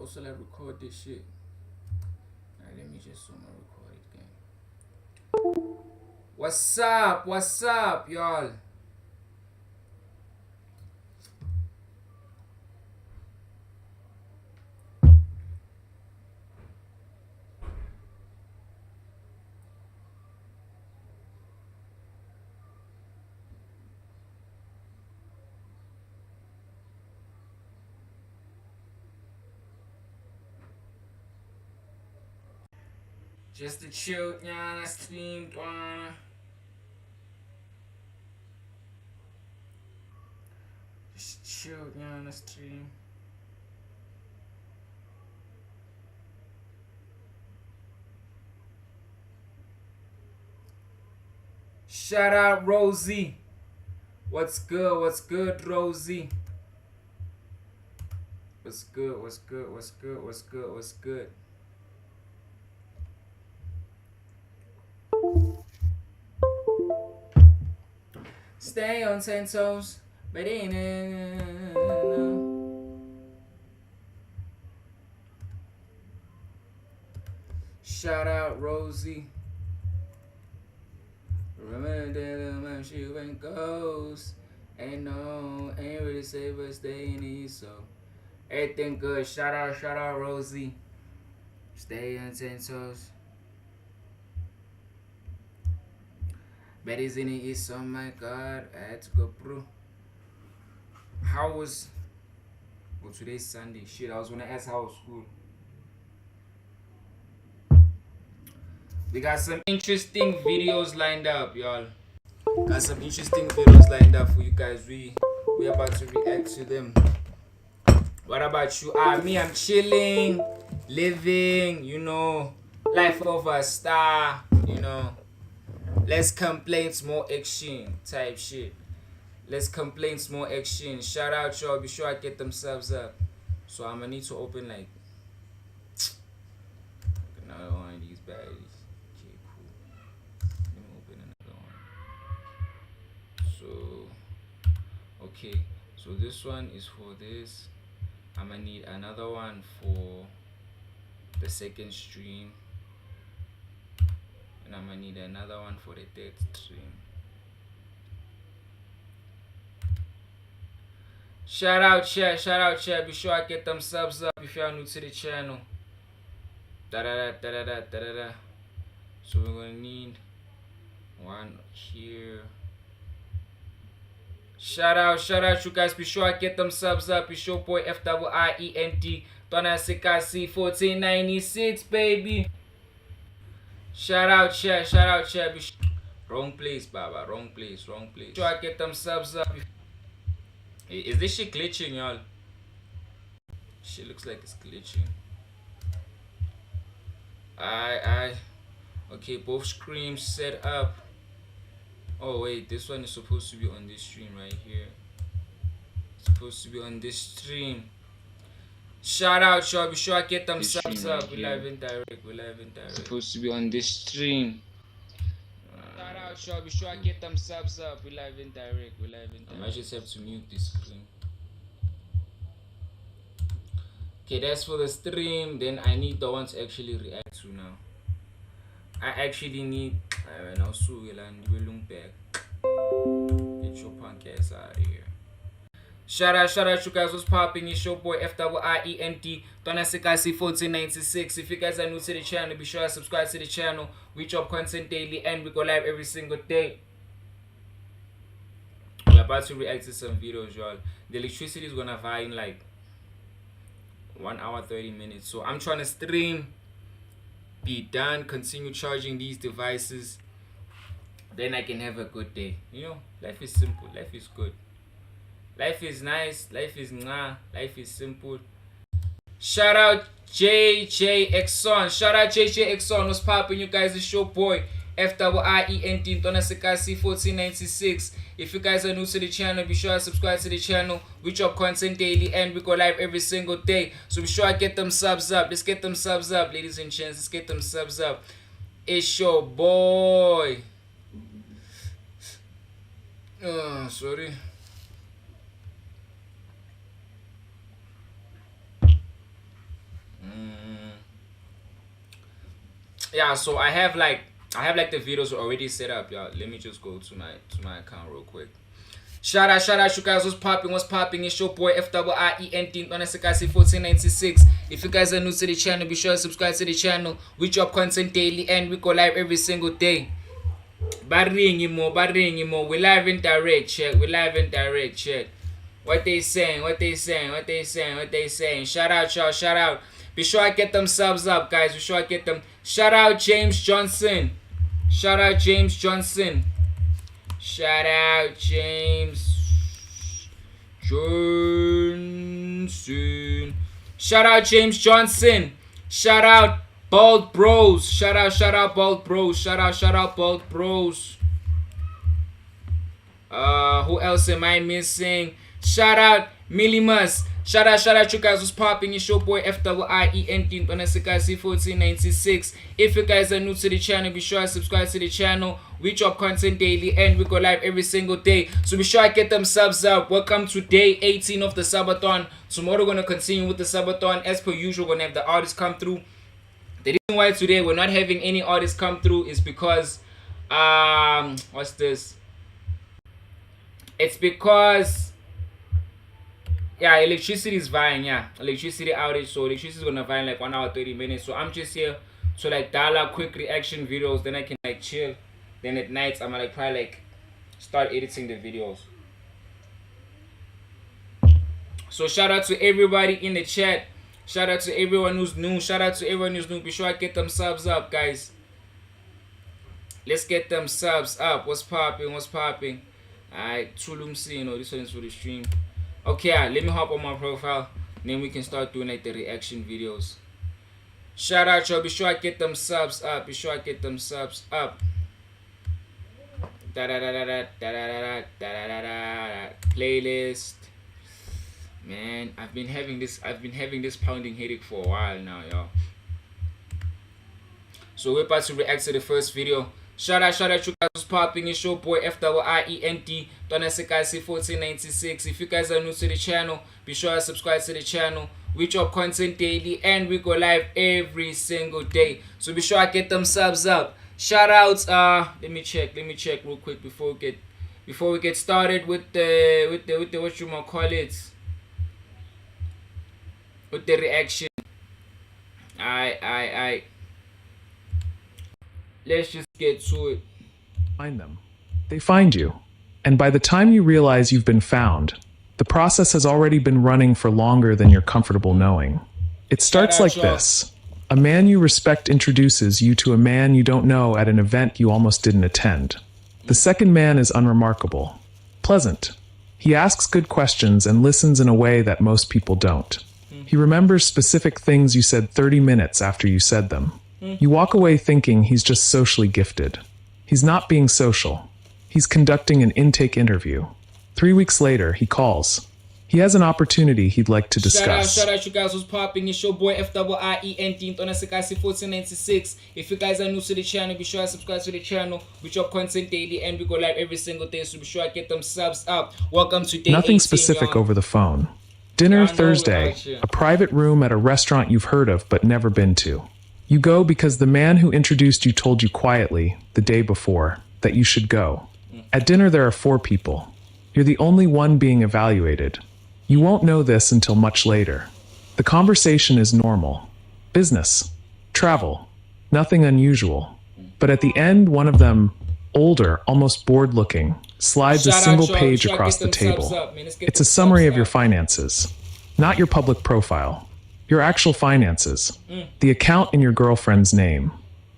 also like record this shit. Alright, let me just zoom and record it again. What's up? What's up, y'all? Just a chill, yeah, stream, just chill, yeah, on the stream. Shout out Rosie. What's good? What's good, Rosie? What's good? What's good? What's good? What's good? What's good? Stay on 10 toes, but ain't Shout out Rosie. Remember that little she went ghost. Ain't really safe but stay in the so everything good. Shout out Rosie. Stay on 10 toes. Betty's in the east, oh my god, I had to go through. How was well today's Sunday? Shit, I was gonna ask how was school. We got some interesting videos lined up, y'all. Got some interesting videos lined up for you guys. We about to react to them. What about you? Me, I'm chilling, living, you know, life of a star, you know. Less complaints, more action type shit. Less complaints, more action. Shout out, y'all. Be sure I get them subs up. So I'm gonna need to open like another one of these baddies. Okay, cool. Let me open another one. So, okay. So this one is for this. I'm gonna need another one for the second stream. And I'm gonna need another one for the third stream. Shout out chat, be sure I get them subs up if you are new to the channel. So we're gonna need one here. Shout out you guys, be sure I get them subs up. It's your boy FIIENT Donna Sikasi 1496 baby. Shout out chat. Wrong place, Baba. Wrong place. Sure I get them subs up. Is this shit glitching, y'all? Shit looks like it's glitching. Okay, both screens set up. Oh wait, this one is supposed to be on this stream right here. It's supposed to be on this stream. Shout out, y'all. Be sure I get them subs up. We're live and direct. Supposed to be on this stream. Shout out, y'all. Be sure I get them subs up. We're live and direct. I might just have to mute this screen. Okay, that's for the stream. Then I need the one to actually react to now. I actually need. Now, so we'll back. Get your punk ass out of here. Shout out, you guys. What's popping? It's your boy FIIENT Donna Sikasi 1496. If you guys are new to the channel, be sure to subscribe to the channel. We drop content daily and we go live every single day. We're about to react to some videos, y'all. The electricity is gonna vie in like 1 hour 30 minutes. So I'm trying to stream, be done, continue charging these devices. Then I can have a good day. You know, life is simple. Life is good. Life is nice. Life is Life is simple. Shout out JJ Exxon. What's poppin', you guys? It's your boy FIIENT Donna Sikasi 1496. If you guys are new to the channel, be sure to subscribe to the channel. We drop content daily and we go live every single day. So be sure I get them subs up. Let's get them subs up, ladies and gents. Let's get them subs up. It's your boy. Sorry. Yeah, so I have like the videos already set up, y'all. Let me just go to my account real quick. Shout out, you guys. What's popping? What's popping? It's your boy FIIENT on SKC 1496. If you guys are new to the channel, be sure to subscribe to the channel. We drop content daily and we go live every single day. Baringi mo. We live in direct chat. What they saying? Shout out, y'all. Shout out. Be sure I get them subs up, guys. Be sure I get them. Shout out James Johnson. Shout out James Johnson. Shout out Shout out Bald Bros. Shout out Bald Bros. Shout out Bald Bros. Who else am I missing? Shout out Millimus. Shout out you guys. What's popping? It's your boy FIIENT on SKC 1496. If you guys are new to the channel, be sure to subscribe to the channel. We drop content daily and we go live every single day. So be sure I get them subs up. Welcome to day 18 of the subathon. Tomorrow we're gonna continue with the subathon. As per usual, we're gonna have the artists come through. The reason why today we're not having any artists come through is because what's this? It's because electricity is vying, electricity outage, so electricity is gonna vine like 1 hour 30 minutes. So I'm just here to like dial up quick reaction videos, then I can like chill. Then at night I'm gonna probably like start editing the videos. So shout out to everybody in the chat. Shout out to everyone who's new. Be sure I get them subs up, guys. Let's get them subs up. What's popping? Alright, Tulumsi, this one's for the stream. Okay, let me hop on my profile. Then we can start doing like the reaction videos. Shout out, y'all. Be sure I get them subs up. Playlist. Man, I've been having this pounding headache for a while now, y'all. So we're about to react to the first video. Shout out you guys. What's popping? It's your boy FIIENT on SKC 1496. If you guys are new to the channel, be sure to subscribe to the channel. We drop content daily and we go live every single day. So be sure I get them subs up. Shout outs. Let me check real quick before we get started with the what you might call it, with the reaction. I let's just get to it. Find them. They find you. And by the time you realize you've been found, the process has already been running for longer than you're comfortable knowing. It starts like this. A man you respect introduces you to a man you don't know at an event you almost didn't attend. The second man is unremarkable. Pleasant. He asks good questions and listens in a way that most people don't. He remembers specific things you said 30 minutes after you said them. You walk away thinking he's just socially gifted. He's not being social. He's conducting an intake interview. 3 weeks later, he calls. He has an opportunity he'd like to discuss. Shout out you guys. What's popping? It's your boy FIIENT on SKC 1496. If you guys are new to the channel, be sure to subscribe to the channel. We drop content daily and we go live every single day. So be sure I get them subs up. Welcome to day 18. Nothing specific over the phone. Dinner Thursday, a private room at a restaurant you've heard of but never been to. You go because the man who introduced you told you quietly, the day before, that you should go. At dinner there are 4 people. You're the only one being evaluated. You won't know this until much later. The conversation is normal. Business. Travel. Nothing unusual. But at the end, one of them, older, almost bored looking, slides a single page across the table. It's a summary of your finances. Not your public profile. Your actual finances. The account in your girlfriend's name.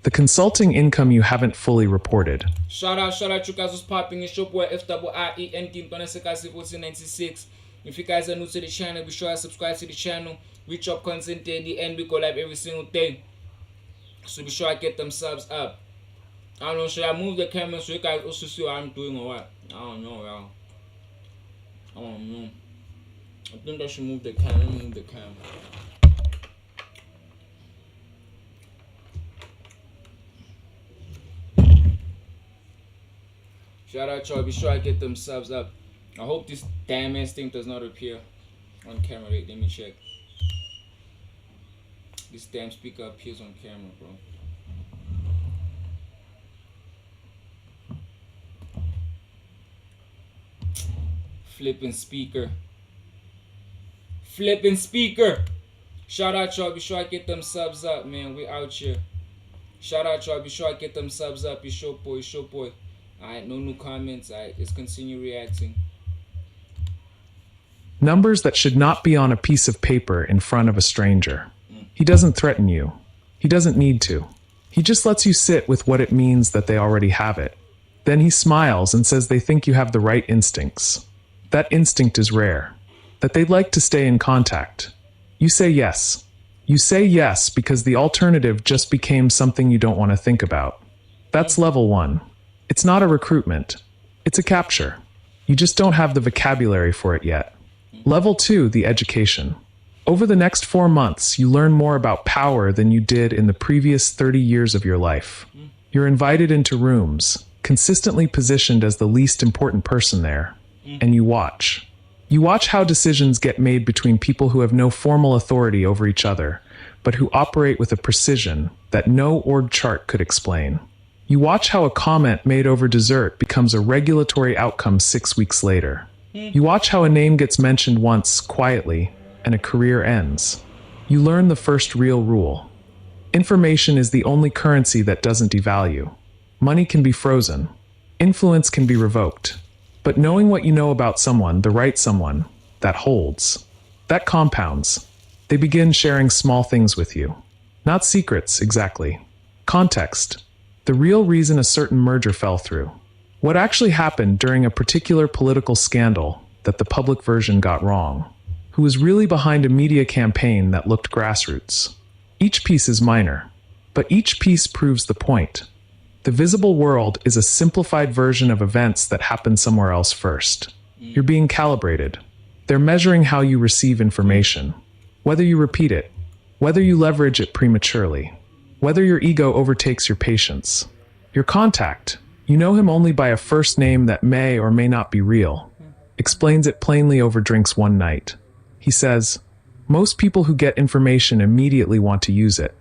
The consulting income you haven't fully reported. Shout out you guys. What's popping? It's your boy FIIENT on SKC 1496. If you guys are new to the channel, be sure to subscribe to the channel. We drop content daily and we go live every single day. So be sure I get them subs up. I don't know, should I move the camera so you guys also see what I'm doing or what? I don't know, y'all. I don't know. I think I should move the camera. Shout out y'all, be sure I get them subs up. I hope this damn ass thing does not appear on camera. Wait, let me check. This damn speaker appears on camera, bro. Flipping speaker. Flipping speaker. Shout out y'all. Be sure I get them subs up, man. We out here. Shout out y'all. Be sure I get them subs up. It's your boy. It's your boy. Alright, no new comments. Alright, let's continue reacting. Numbers that should not be on a piece of paper in front of a stranger. He doesn't threaten you. He doesn't need to. He just lets you sit with what it means that they already have it. Then he smiles and says they think you have the right instincts. That instinct is rare. That they'd like to stay in contact. You say yes. You say yes because the alternative just became something you don't want to think about. That's level 1. It's not a recruitment. It's a capture. You just don't have the vocabulary for it yet. Level 2, the education. Over the next 4 months, you learn more about power than you did in the previous 30 years of your life. You're invited into rooms, consistently positioned as the least important person there, and you watch. You watch how decisions get made between people who have no formal authority over each other, but who operate with a precision that no org chart could explain. You watch how a comment made over dessert becomes a regulatory outcome 6 weeks later. You watch how a name gets mentioned once, quietly, and a career ends. You learn the first real rule. Information is the only currency that doesn't devalue. Money can be frozen. Influence can be revoked. But knowing what you know about someone, the right someone, that holds. That compounds. They begin sharing small things with you. Not secrets, exactly. Context. The real reason a certain merger fell through. What actually happened during a particular political scandal that the public version got wrong. Who was really behind a media campaign that looked grassroots. Each piece is minor, but each piece proves the point. The visible world is a simplified version of events that happened somewhere else first. You're being calibrated. They're measuring how you receive information, whether you repeat it, whether you leverage it prematurely, whether your ego overtakes your patience. Your contact, you know him only by a first name that may or may not be real, explains it plainly over drinks one night. He says, most people who get information immediately want to use it.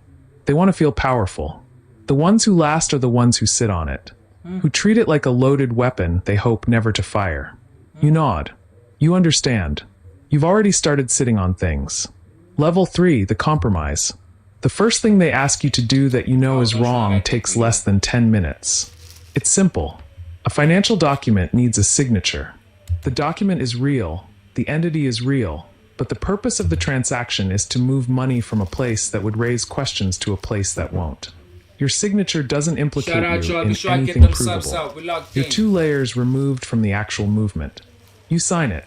They want to feel powerful. The ones who last are the ones who sit on it, who treat it like a loaded weapon they hope never to fire. You nod. You understand. You've already started sitting on things. Level 3, the compromise. The first thing they ask you to do that you know is wrong takes less than 10 minutes. It's simple. A financial document needs a signature. The document is real, the entity is real, but the purpose of the transaction is to move money from a place that would raise questions to a place that won't. Your signature doesn't implicate you in anything provable. You're 2 layers removed from the actual movement. You sign it.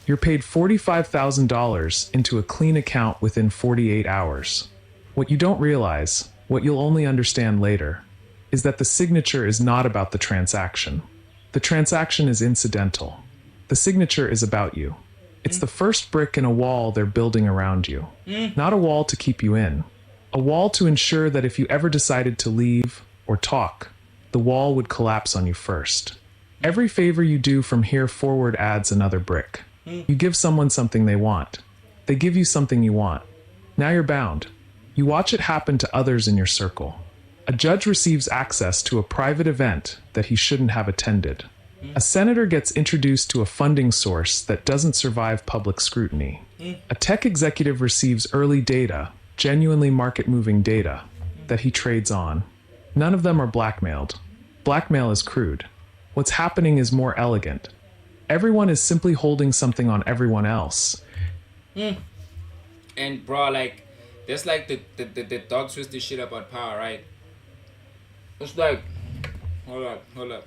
You're paid $45,000 into a clean account within 48 hours. What you don't realize, what you'll only understand later, is that the signature is not about the transaction. The transaction is incidental. The signature is about you. It's the first brick in a wall they're building around you. Not a wall to keep you in. A wall to ensure that if you ever decided to leave or talk, the wall would collapse on you first. Every favor you do from here forward adds another brick. You give someone something they want. They give you something you want. Now you're bound. You watch it happen to others in your circle. A judge receives access to a private event that he shouldn't have attended. A senator gets introduced to a funding source that doesn't survive public scrutiny. A tech executive receives early data, genuinely market-moving data, that he trades on. None of them are blackmailed. Blackmail is crude. What's happening is more elegant. Everyone is simply holding something on everyone else. And bro, like, that's like the dog twisted shit about power, right? It's like, hold up.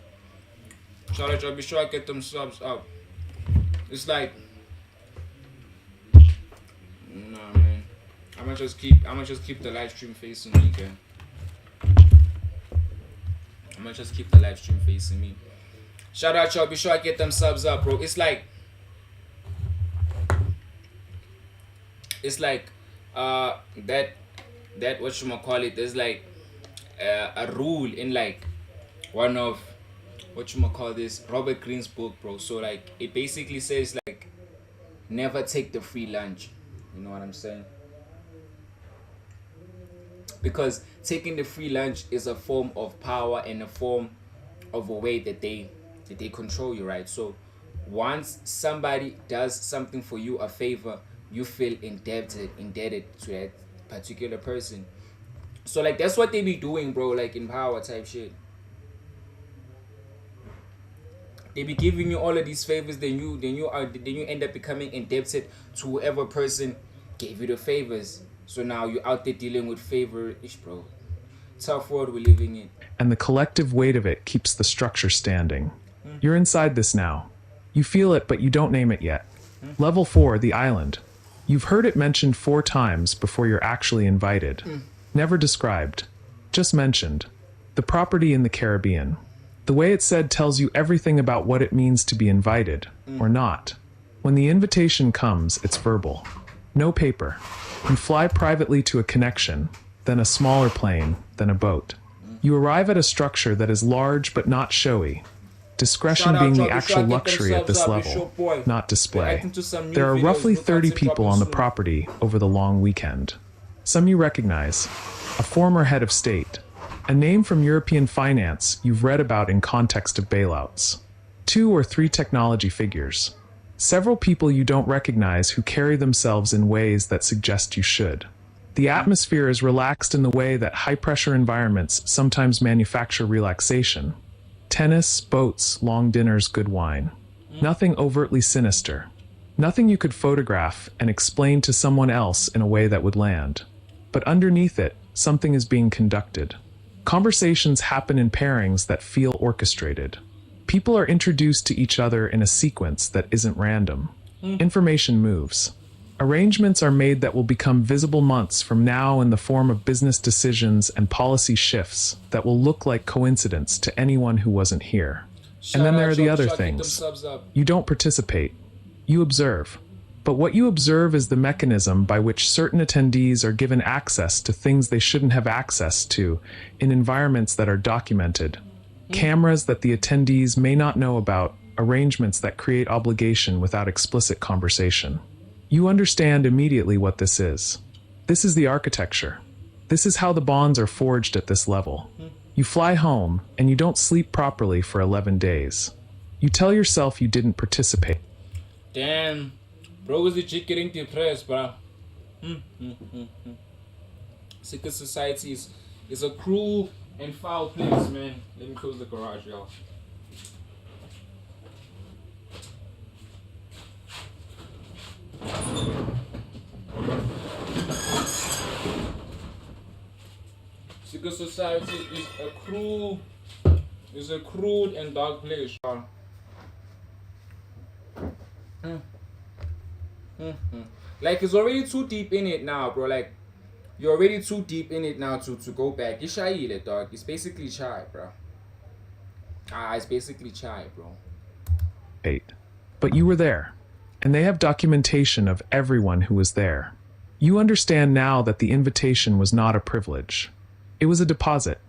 Shout out, y'all. Be sure I get them subs up. It's like, nah, man. I'ma just keep the live stream facing me, okay? I'ma just keep the live stream facing me. Shout out, y'all. Be sure I get them subs up, bro. It's like that whatchamacallit, there's like a rule in like one of Robert Greene's book, bro. So like it basically says like never take the free lunch. You know what I'm saying? Because taking the free lunch is a form of power and a form of a way that they control you, right? So once somebody does something for you, a favor, you feel indebted to that particular person. So like that's what they be doing, bro, like in power type shit. They be giving you all of these favors, then you end up becoming indebted to whoever person gave you the favors. So now you're out there dealing with favor-ish, bro. Tough world we're living in. And the collective weight of it keeps the structure standing. You're inside this now. You feel it, but you don't name it yet. Level 4, the island. You've heard it mentioned 4 times before you're actually invited. Never described, just mentioned. The property in the Caribbean. The way it's said tells you everything about what it means to be invited, or not. When the invitation comes, it's verbal. No paper. You fly privately to a connection, then a smaller plane, then a boat. You arrive at a structure that is large but not showy. Discretion being the actual luxury at this level, not display. There are roughly 30 people on the property over the long weekend. Some you recognize. A former head of state. A name from European finance you've read about in context of bailouts. 2 or 3 technology figures. Several people you don't recognize who carry themselves in ways that suggest you should. The atmosphere is relaxed in the way that high-pressure environments sometimes manufacture relaxation. Tennis, boats, long dinners, good wine. Nothing overtly sinister. Nothing you could photograph and explain to someone else in a way that would land. But underneath it, something is being conducted. Conversations happen in pairings that feel orchestrated. People are introduced to each other in a sequence that isn't random. Information moves. Arrangements are made that will become visible months from now in the form of business decisions and policy shifts that will look like coincidence to anyone who wasn't here. And then there are the other things. You don't participate. You observe. But what you observe is the mechanism by which certain attendees are given access to things they shouldn't have access to in environments that are documented. Cameras that the attendees may not know about, arrangements that create obligation without explicit conversation. You understand immediately what this is. This is the architecture. This is how the bonds are forged at this level. You fly home, and you don't sleep properly for 11 days. You tell yourself you didn't participate. Damn. Bro, is the chick getting depressed, bro? Secret society is a cruel and foul place, man. Let me close the garage, y'all. Secret society is a cruel and dark place, y'all. Like it's already too deep in it now, bro. Like you're already too deep in it now to go back. It's shy, dog. It's basically chai, bro. It's basically chai, bro. But you were there, and they have documentation of everyone who was there. You understand now that the invitation was not a privilege. It was a deposit.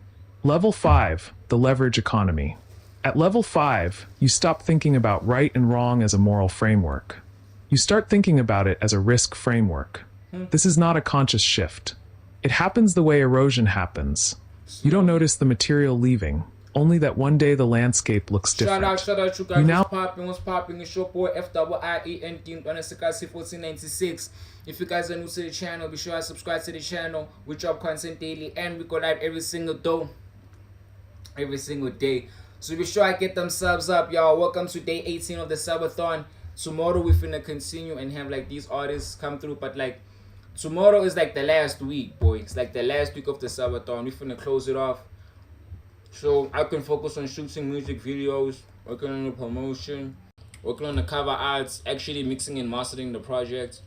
Level 5, the leverage economy. At level 5, you stop thinking about right and wrong as a moral framework. You start thinking about it as a risk framework. This is not a conscious shift. It happens the way erosion happens. You don't notice the material leaving, only that one day the landscape looks different. Shout out, you guys. What's popping? It's your boy FIIENT 1496. If you guys are new to the channel, be sure to subscribe to the channel. We drop content daily and we go live every single day. So be sure I get them subs up, y'all. Welcome to day 18 of the subathon. Tomorrow we finna continue and have like these artists come through, but like tomorrow is like the last week, boy. It's like the last week of the subathon. We finna close it off, so I can focus on shooting music videos, working on the promotion, working on the cover arts, actually mixing and mastering the project,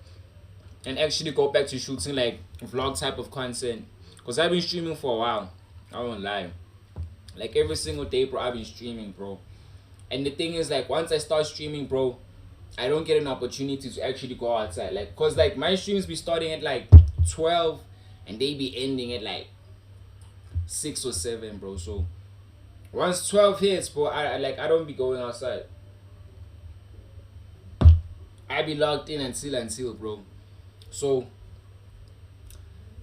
and actually go back to shooting like vlog type of content. Cause I've been streaming for a while. I won't lie. Like every single day, bro, I've been streaming, bro. And the thing is, like, once I start streaming, bro, I don't get an opportunity to actually go outside. Like, cause like my streams be starting at like 12 and they be ending at like 6 or 7, bro. So once 12 hits, bro, I don't be going outside. I be locked in until, bro. So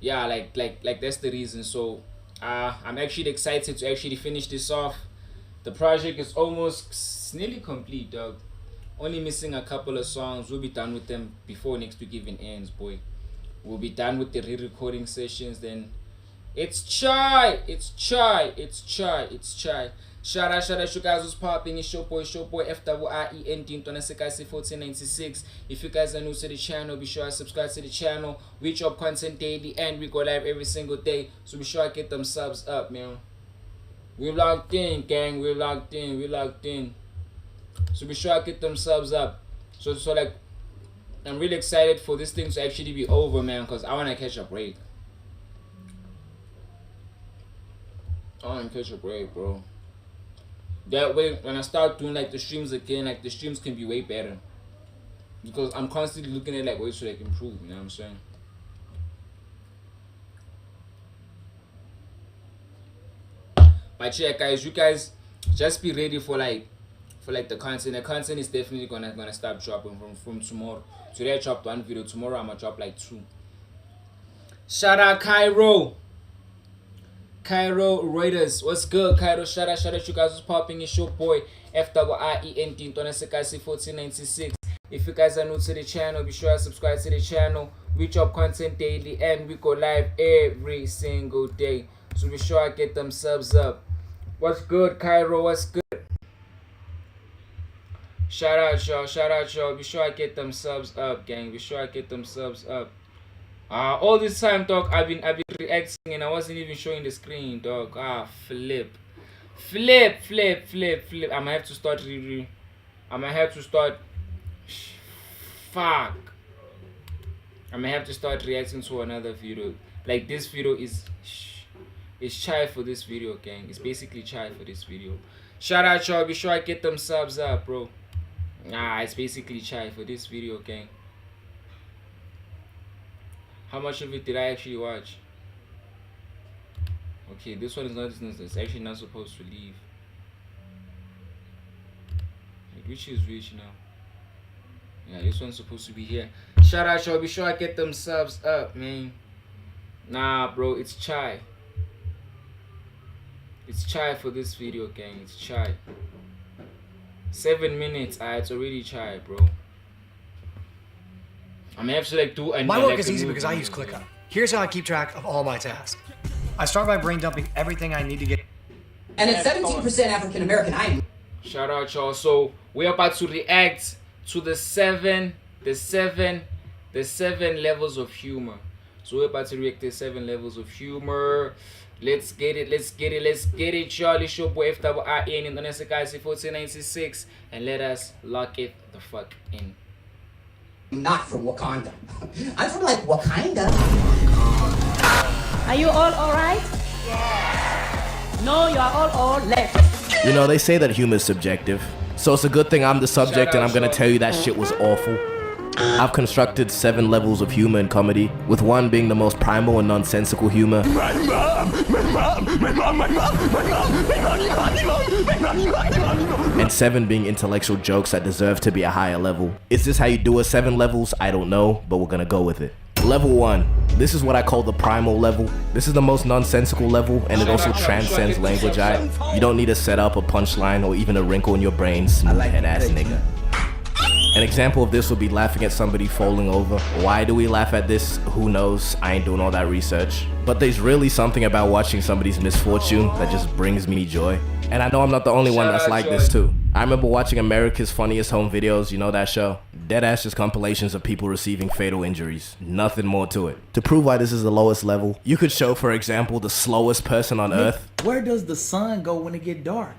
yeah, like that's the reason. So I'm actually excited to actually finish this off. The project is almost nearly complete, dog. only missing a couple of songs. We'll be done with them before next week even ends, boy. We'll be done with the re-recording sessions. Then it's chai. Shout out you guys who's popping. It's your boy FWIEND 1496. If you guys are new to the channel, be sure to subscribe to the channel. We drop content daily and we go live every single day. So be sure to get them subs up, man. We're locked in, gang. We're locked in. So be sure to get them subs up. So like, I'm really excited for this thing to actually be over, man, because I want to catch a break. Bro. That way, when I start doing like the streams again, like the streams can be way better. Because I'm constantly looking at like ways to like improve, you know what I'm saying? But yeah, guys, you guys just be ready for like the content. The content is definitely gonna start dropping from tomorrow. Today I dropped 1 video. Tomorrow I'm gonna drop like 2. Shout out Cairo Reuters. What's good, Cairo? Shout out you guys who's popping. It's your boy FWIEND 1496. If you guys are new to the channel, be sure to subscribe to the channel. We drop content daily and we go live every single day. So be sure to get them subs up. What's good, Cairo? What's good? Shout out y'all. Be sure I get them subs up, gang. Be sure I get them subs up. All this time, dog, I've been reacting and I wasn't even showing the screen, dog. Flip. I'ma have to start fuck. I'ma have to start reacting to another video. Like this video is chai for this video, gang. It's basically chai for this video. Shout out y'all. Be sure I get them subs up, bro. It's basically chai for this video, gang. How much of it did I actually watch? Okay, this one is not. It's actually not supposed to leave. Like, which is which now? Yeah, this one's supposed to be here. Shout out y'all. Be sure I get them subs up, man. Nah, bro, it's chai. It's chai for this video, gang. It's chai. 7 minutes. It's already chai, bro. I'm gonna have to like do. My work is easy because I use ClickUp. Here's how I keep track of all my tasks. I start by brain dumping everything I need to get. And at 17% African American, I am. Shout out y'all. So we're about to react to the seven levels of humor. So we're about to react to 7 levels of humor. Let's get it, y'all. It's your boy FWIEND in the next guys 1496, and let us lock it the fuck in. Not from Wakanda. I'm from like Wakanda. Are you all alright? Yeah. No, you are all left. You know, they say that humor is subjective. So it's a good thing I'm the subject and I'm gonna tell you that shit was awful. I've constructed 7 levels of humor in comedy, with 1 being the most primal and nonsensical humor. And 7 being intellectual jokes that deserve to be a higher level. Is this how you do a 7 levels? I don't know, but we're gonna go with it. Level 1. This is what I call the primal level. This is the most nonsensical level, and it also transcends language. You don't need a setup, a punchline, or even a wrinkle in your brain, smooth head ass nigga. An example of this would be laughing at somebody falling over. Why do we laugh at this? Who knows? I ain't doing all that research. But there's really something about watching somebody's misfortune that just brings me joy. And I know I'm not the only one that's like this too. I remember watching America's Funniest Home Videos, you know that show? Deadass just compilations of people receiving fatal injuries. Nothing more to it. To prove why this is the lowest level, you could show, for example, the slowest person on Earth. Where does the sun go when it get dark?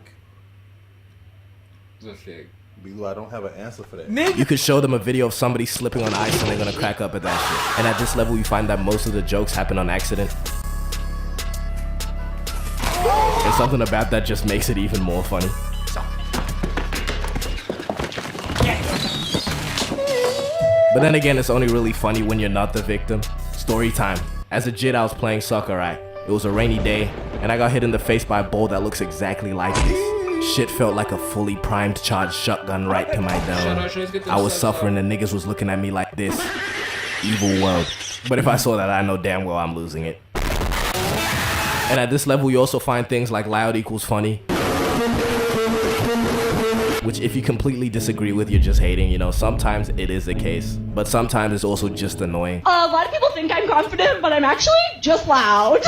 Blue, I don't have an answer for that. You could show them a video of somebody slipping on ice and they're gonna crack up at that shit. And at this level, you find that most of the jokes happen on accident. And something about that just makes it even more funny. But then again, it's only really funny when you're not the victim. Story time. As a jit, I was playing soccer, right? It was a rainy day, and I got hit in the face by a ball that looks exactly like this. Shit felt like a fully primed charged shotgun right to my dome. I was suffering and niggas was looking at me like this. Evil world. But if I saw that, I know damn well I'm losing it. And at this level, you also find things like loud equals funny. which if you completely disagree with, you're just hating, you know, sometimes it is the case, but sometimes it's also just annoying. A lot of people think I'm confident, but I'm actually just loud.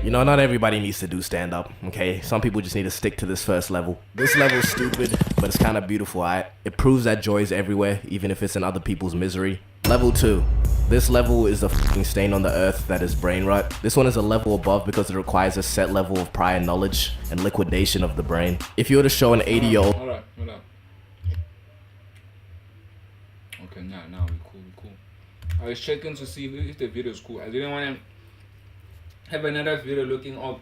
You know, not everybody needs to do stand-up, okay? Some people just need to stick to this first level. This level is stupid, but it's kind of beautiful, alright? It proves that joy is everywhere, even if it's in other people's misery. Level 2. This level is the f***ing stain on the earth that is brain rot. This one is a level above because it requires a set level of prior knowledge and liquidation of the brain. If you were to show an 80-year-old... Hold on. Okay, now we cool. I was checking to see if the video is cool. I didn't want to have another video looking all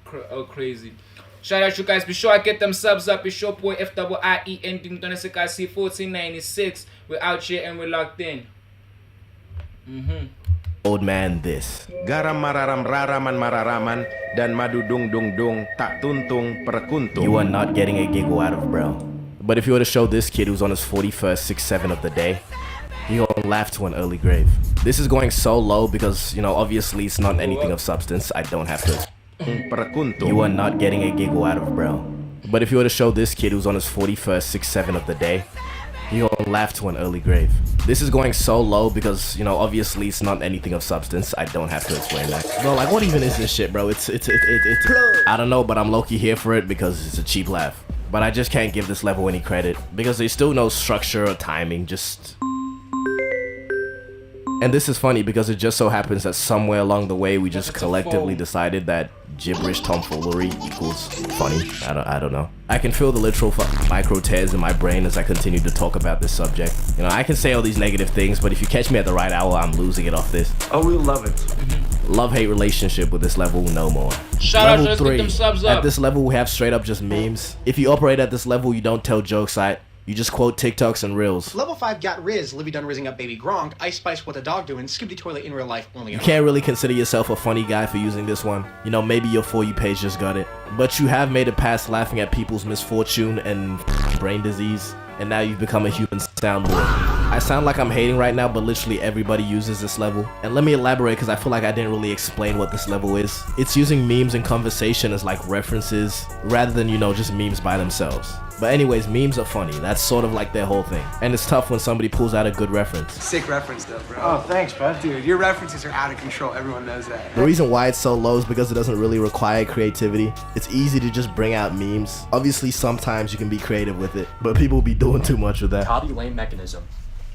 crazy. Shout out you guys. Be sure I get them subs up. It's your boy FIIE ending C 1496. We're out here and we're locked in. Old man this. Garam mararam raraman mararaman dan madu dung dung dung tak tuntung perkuntung. You are not getting a giggle out of bro. But if you were to show this kid who's on his 41st 6-7 of the day, he gonna laugh to an early grave. This is going so low because, you know, obviously it's not anything of substance. I don't have to. You are not getting a giggle out of bro. But if you were to show this kid who's on his 41st 6-7 of the day, he gonna laugh to an early grave. This is going so low because, you know, obviously it's not anything of substance. I don't have to explain that. Bro, like, what even is this shit, bro? It's I don't know, but I'm low-key here for it because it's a cheap laugh. But I just can't give this level any credit because there's still no structure or timing, just... And this is funny because it just so happens that somewhere along the way we just collectively decided that gibberish tomfoolery equals funny. I don't know. I can feel the literal micro tears in my brain as I continue to talk about this subject. You know, I can say all these negative things, but if you catch me at the right hour, I'm losing it off this. Oh, we love it. Love-hate relationship with this level, no more. Shout Level out, 3. them subs up. At this level, we have straight up just memes. If you operate at this level, you don't tell jokes, you just quote TikToks and Reels. Level 5 got Riz, Livy done rizzing up baby Gronk, Ice Spice what the dog doing, Skippy Toilet in real life only. You can't really consider yourself a funny guy for using this one. You know, maybe your For You page just got it. But you have made it past laughing at people's misfortune and brain disease, and now you've become a human soundboard. I sound like I'm hating right now, but literally everybody uses this level. And let me elaborate because I feel like I didn't really explain what this level is. It's using memes and conversation as like references rather than, you know, just memes by themselves. But anyways, memes are funny. That's sort of like their whole thing. And it's tough when somebody pulls out a good reference. Sick reference though, bro. Oh, thanks, bud. Dude, your references are out of control. Everyone knows that. The reason why it's so low is because it doesn't really require creativity. It's easy to just bring out memes. Obviously, sometimes you can be creative with it, but people be doing too much with that. Copy lane mechanism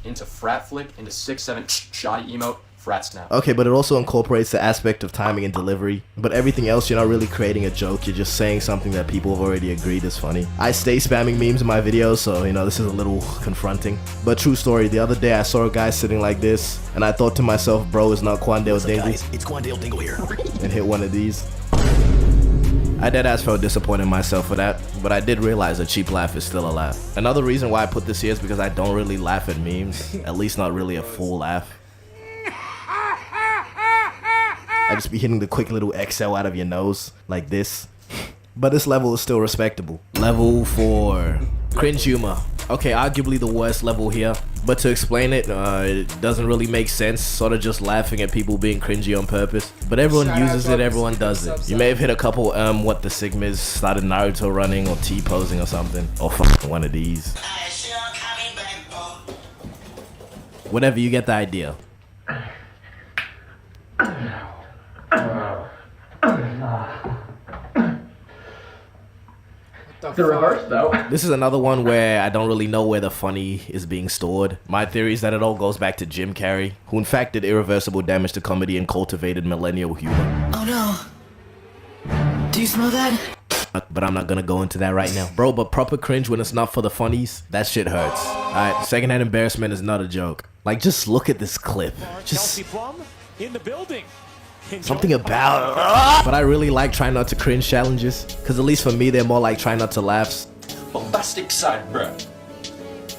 into frat flick into 6-7 shoddy emote. Frat snap. Okay, but it also incorporates the aspect of timing and delivery. But everything else, you're not really creating a joke. You're just saying something that people have already agreed is funny. I stay spamming memes in my videos, so, you know, this is a little confronting. But true story, the other day I saw a guy sitting like this, and I thought to myself, bro, it's not Quandale Dingle. It's Quandale Dingle here. And hit one of these. I deadass felt disappointed in myself for that, but I did realize a cheap laugh is still a laugh. Another reason why I put this here is because I don't really laugh at memes, at least not really a full laugh. I just be hitting the quick little exhale out of your nose, like this. But this level is still respectable. Level 4. Cringe humor. Okay, arguably the worst level here. But to explain it, it doesn't really make sense. Sort of just laughing at people being cringy on purpose. But everyone uses it, everyone does it. You may have hit a couple, what the Sigmas, started Naruto running or T-posing or something. Or fucking one of these. Whatever, you get the idea. The reverse though. This is another one where I don't really know where the funny is being stored. My theory is that it all goes back to Jim Carrey, who in fact did irreversible damage to comedy and cultivated millennial humor. Oh no. Do you smell that? But I'm not gonna go into that right now. Bro, but proper cringe when it's not for the funnies, that shit hurts. Alright, secondhand embarrassment is not a joke. Like, just look at this clip. Just in the building. something about but I really like try not to cringe challenges, because at least for me they're more like try not to laughs. Bombastic side, bro.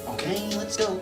Okay, let's go.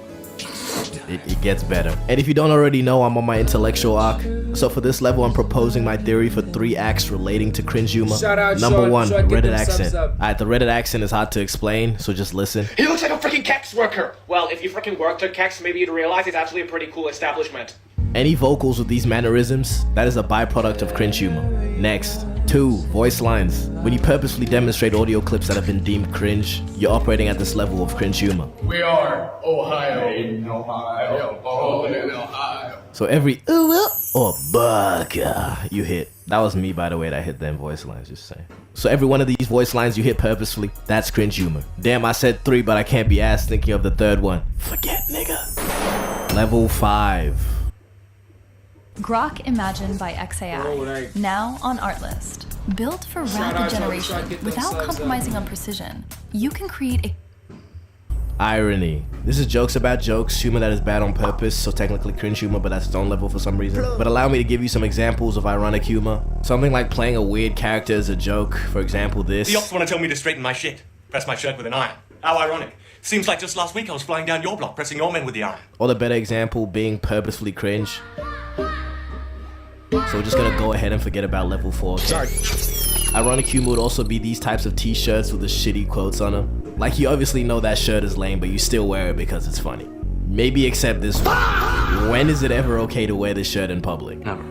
It gets better. And if you don't already know, I'm on my intellectual arc. So for this level, I'm proposing my theory for 3 acts relating to cringe humor. Number 1, Reddit accent. Alright, the Reddit accent is hard to explain, so just listen. He looks like a freaking Kex worker. Well, if you freaking worked at Kex, maybe you'd realize it's actually a pretty cool establishment. Any vocals with these mannerisms, that is a byproduct of cringe humor. Next, 2. Voice lines. When you purposefully demonstrate audio clips that have been deemed cringe, you're operating at this level of cringe humor. We are Ohio. In Ohio. Oh, in Ohio. So every ooh or bugger you hit. That was me, by the way, that hit them voice lines, just saying. So every one of these voice lines you hit purposefully, that's cringe humor. Damn, I said 3, but I can't be asked thinking of the third one. Forget, nigga. Level 5. Grok Imagine by XAI, now on Artlist. Built for rapid generation without compromising on precision, you can create a Irony. This is jokes about jokes, humor that is bad on purpose, so technically cringe humor, but that's its own level for some reason. But allow me to give you some examples of ironic humor. Something like playing a weird character as a joke. For example, this. The ops want to tell me to straighten my shit. Press my shirt with an iron. How ironic. Seems like just last week I was flying down your block, pressing your men with the iron. Or the better example being purposefully cringe. So we're just gonna go ahead and forget about level 4. Okay? Sorry. Ironic humor would also be these types of t-shirts with the shitty quotes on them. Like, you obviously know that shirt is lame, but you still wear it because it's funny. Maybe except this one. When is it ever okay to wear this shirt in public? Never.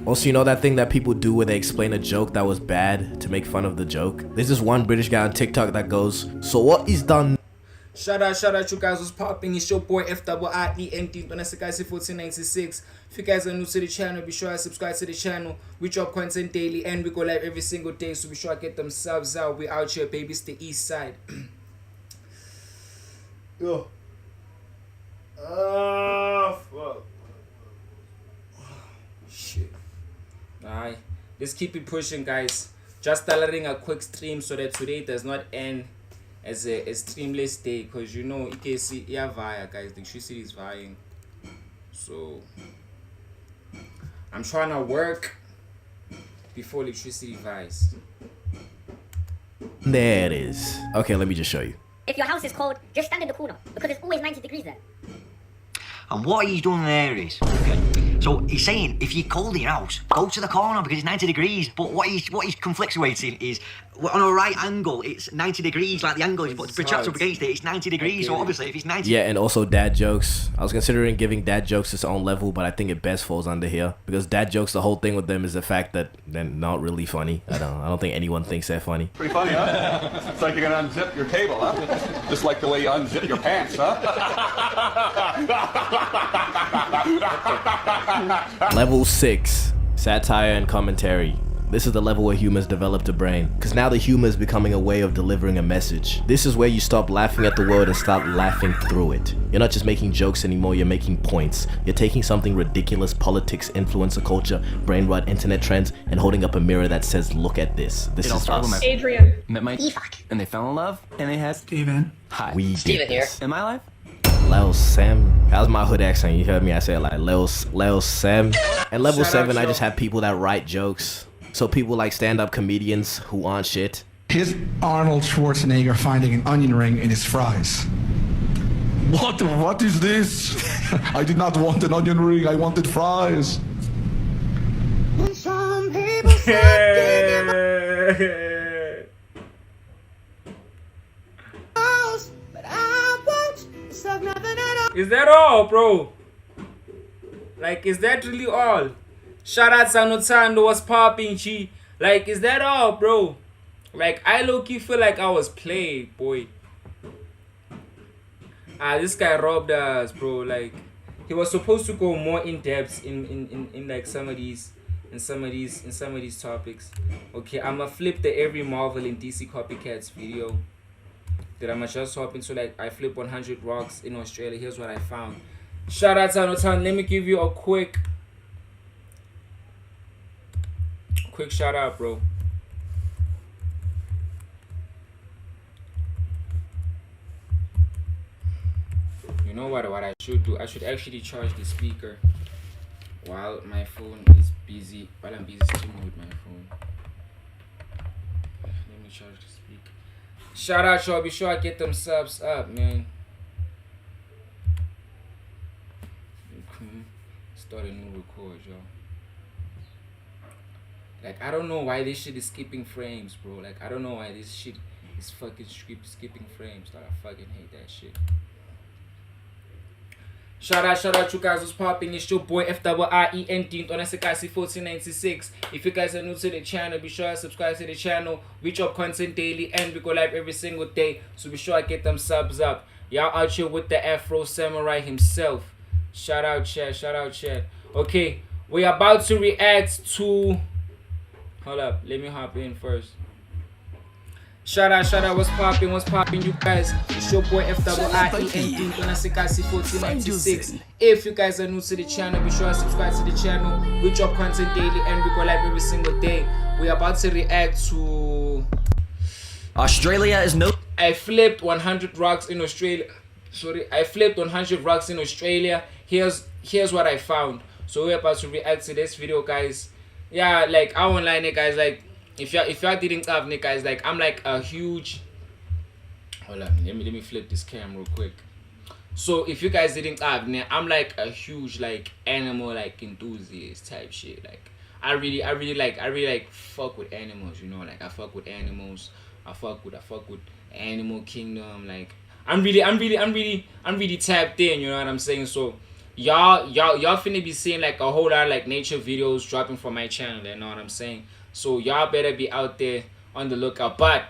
Also, you know that thing that people do where they explain a joke that was bad to make fun of the joke? There's this one British guy on TikTok that goes, "So what is done?" Shout out, you guys was popping. It's your boy FIENT, Donasakasi 1496. If you guys are new to the channel, be sure to subscribe to the channel. We drop content daily and we go live every single day, so be sure to get them subs out. We out here, baby. It's the east side. Yo. Fuck. Shit. Alright. Let's keep it pushing, guys. Just tolerating a quick stream so that today does not end as a streamless day, because you know EKC via, guys. The electricity is vying, so I'm trying to work before electricity vies. There it is. Okay, let me just show you. If your house is cold, just stand in the corner because it's always 90 degrees there. And what he's done there is, okay, so he's saying if you're cold in your house, go to the corner because it's 90 degrees. But what he's conflictuating is, on a right angle, it's 90 degrees, like the angle is protracted up against it, it's 90 degrees. So obviously if it's 90. Yeah, and also dad jokes. I was considering giving dad jokes its own level, but I think it best falls under here. Because dad jokes, the whole thing with them is the fact that they're not really funny. I don't think anyone thinks they're funny. Pretty funny, huh? It's like you're gonna unzip your table, huh? Just like the way you unzip your pants, huh? Level 6. Satire and commentary. This is the level where humor's developed a brain, because now the humor is becoming a way of delivering a message. This is where you stop laughing at the world and start laughing through it. You're not just making jokes anymore, you're making points. You're taking something ridiculous, politics, influencer culture, brain rot, internet trends, and holding up a mirror that says, look at this. This is us. Adrian. Met my and they fell in love, and they had Steven. Hi. We Steven did this. here. In my life? Lil Sam. That was my hood accent. You heard me? I said like Lil Sam. And level 7, I just have people that write jokes. So people like stand-up comedians who aren't shit. Here's Arnold Schwarzenegger finding an onion ring in his fries. What is this? I did not want an onion ring, I wanted fries. Some people but I won't suck nothing at all. Is that all, bro? Like, is that really all? Shout out Sanotando, what's popping, G? Like, is that all, bro? Like, I low-key feel like I was played, boy. This guy robbed us, bro. Like, he was supposed to go more in depth in like some of these topics. Okay, I'ma flip the every Marvel and DC copycats video. That I'ma just hop into, like, I flip 100 rocks in Australia. Here's what I found. Shout out Sanotan. Let me give you a quick shout out, bro. You know what I should do? I should actually charge the speaker while my phone is busy. While I'm busy streaming with my phone. Let me charge the speaker. Shout out, y'all. Be sure I get them subs up, man. Start a new record, y'all. Like, I don't know why this shit is skipping frames, bro. Like, I don't know why this shit is fucking skipping frames. Like, I fucking hate that shit. Shout out, you guys. What's popping? It's your boy FIENT on SKC 1496. If you guys are new to the channel, be sure to subscribe to the channel. We drop content daily and we go live every single day. So be sure to get them subs up. Y'all out here with the Afro Samurai himself. Shout out, chat. Okay, we're about to react to. Hold up, let me hop in first. Shout out, what's popping, you guys? It's your boy FIENT on SKC 1496. If you guys are new to the channel, be sure to subscribe to the channel. We drop content daily and we go live every single day. We're about to react to Australia is no. I flipped 100 rocks in Australia. I flipped 100 rocks in Australia. Here's what I found. So we're about to react to this video, guys. Yeah, like I won't lie, guys. Like if y'all didn't have guys, like I'm like a huge. Hold on, let me flip this camera real quick. So if you guys didn't have, I'm like a huge like animal like enthusiast type shit. Like I really like fuck with animals, you know. Like I fuck with animals. I fuck with Animal Kingdom. Like I'm really tapped in, you know what I'm saying? So y'all finna be seeing like a whole lot of like nature videos dropping from my channel, you know what I'm saying? So y'all better be out there on the lookout. But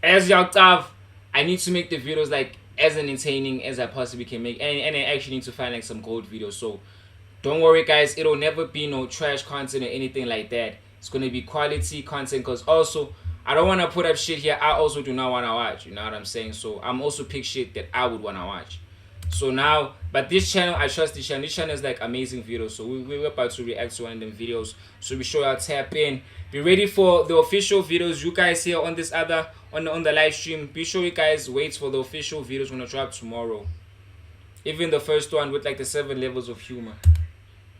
as y'all have, I need to make the videos like as entertaining as I possibly can make, and I actually need to find like some gold videos. So don't worry, guys, it'll never be no trash content or anything like that. It's gonna be quality content, because also I don't want to put up shit here I also do not want to watch, you know what I'm saying? So I'm also pick shit that I would want to watch. So now, but this channel, I trust this channel. This channel is like amazing videos. So we're about to react to one of them videos. So be sure y'all tap in. Be ready for the official videos. You guys here on this other, on the live stream, be sure you guys wait for the official videos when I drop tomorrow. Even the first one with like the 7 levels of humor.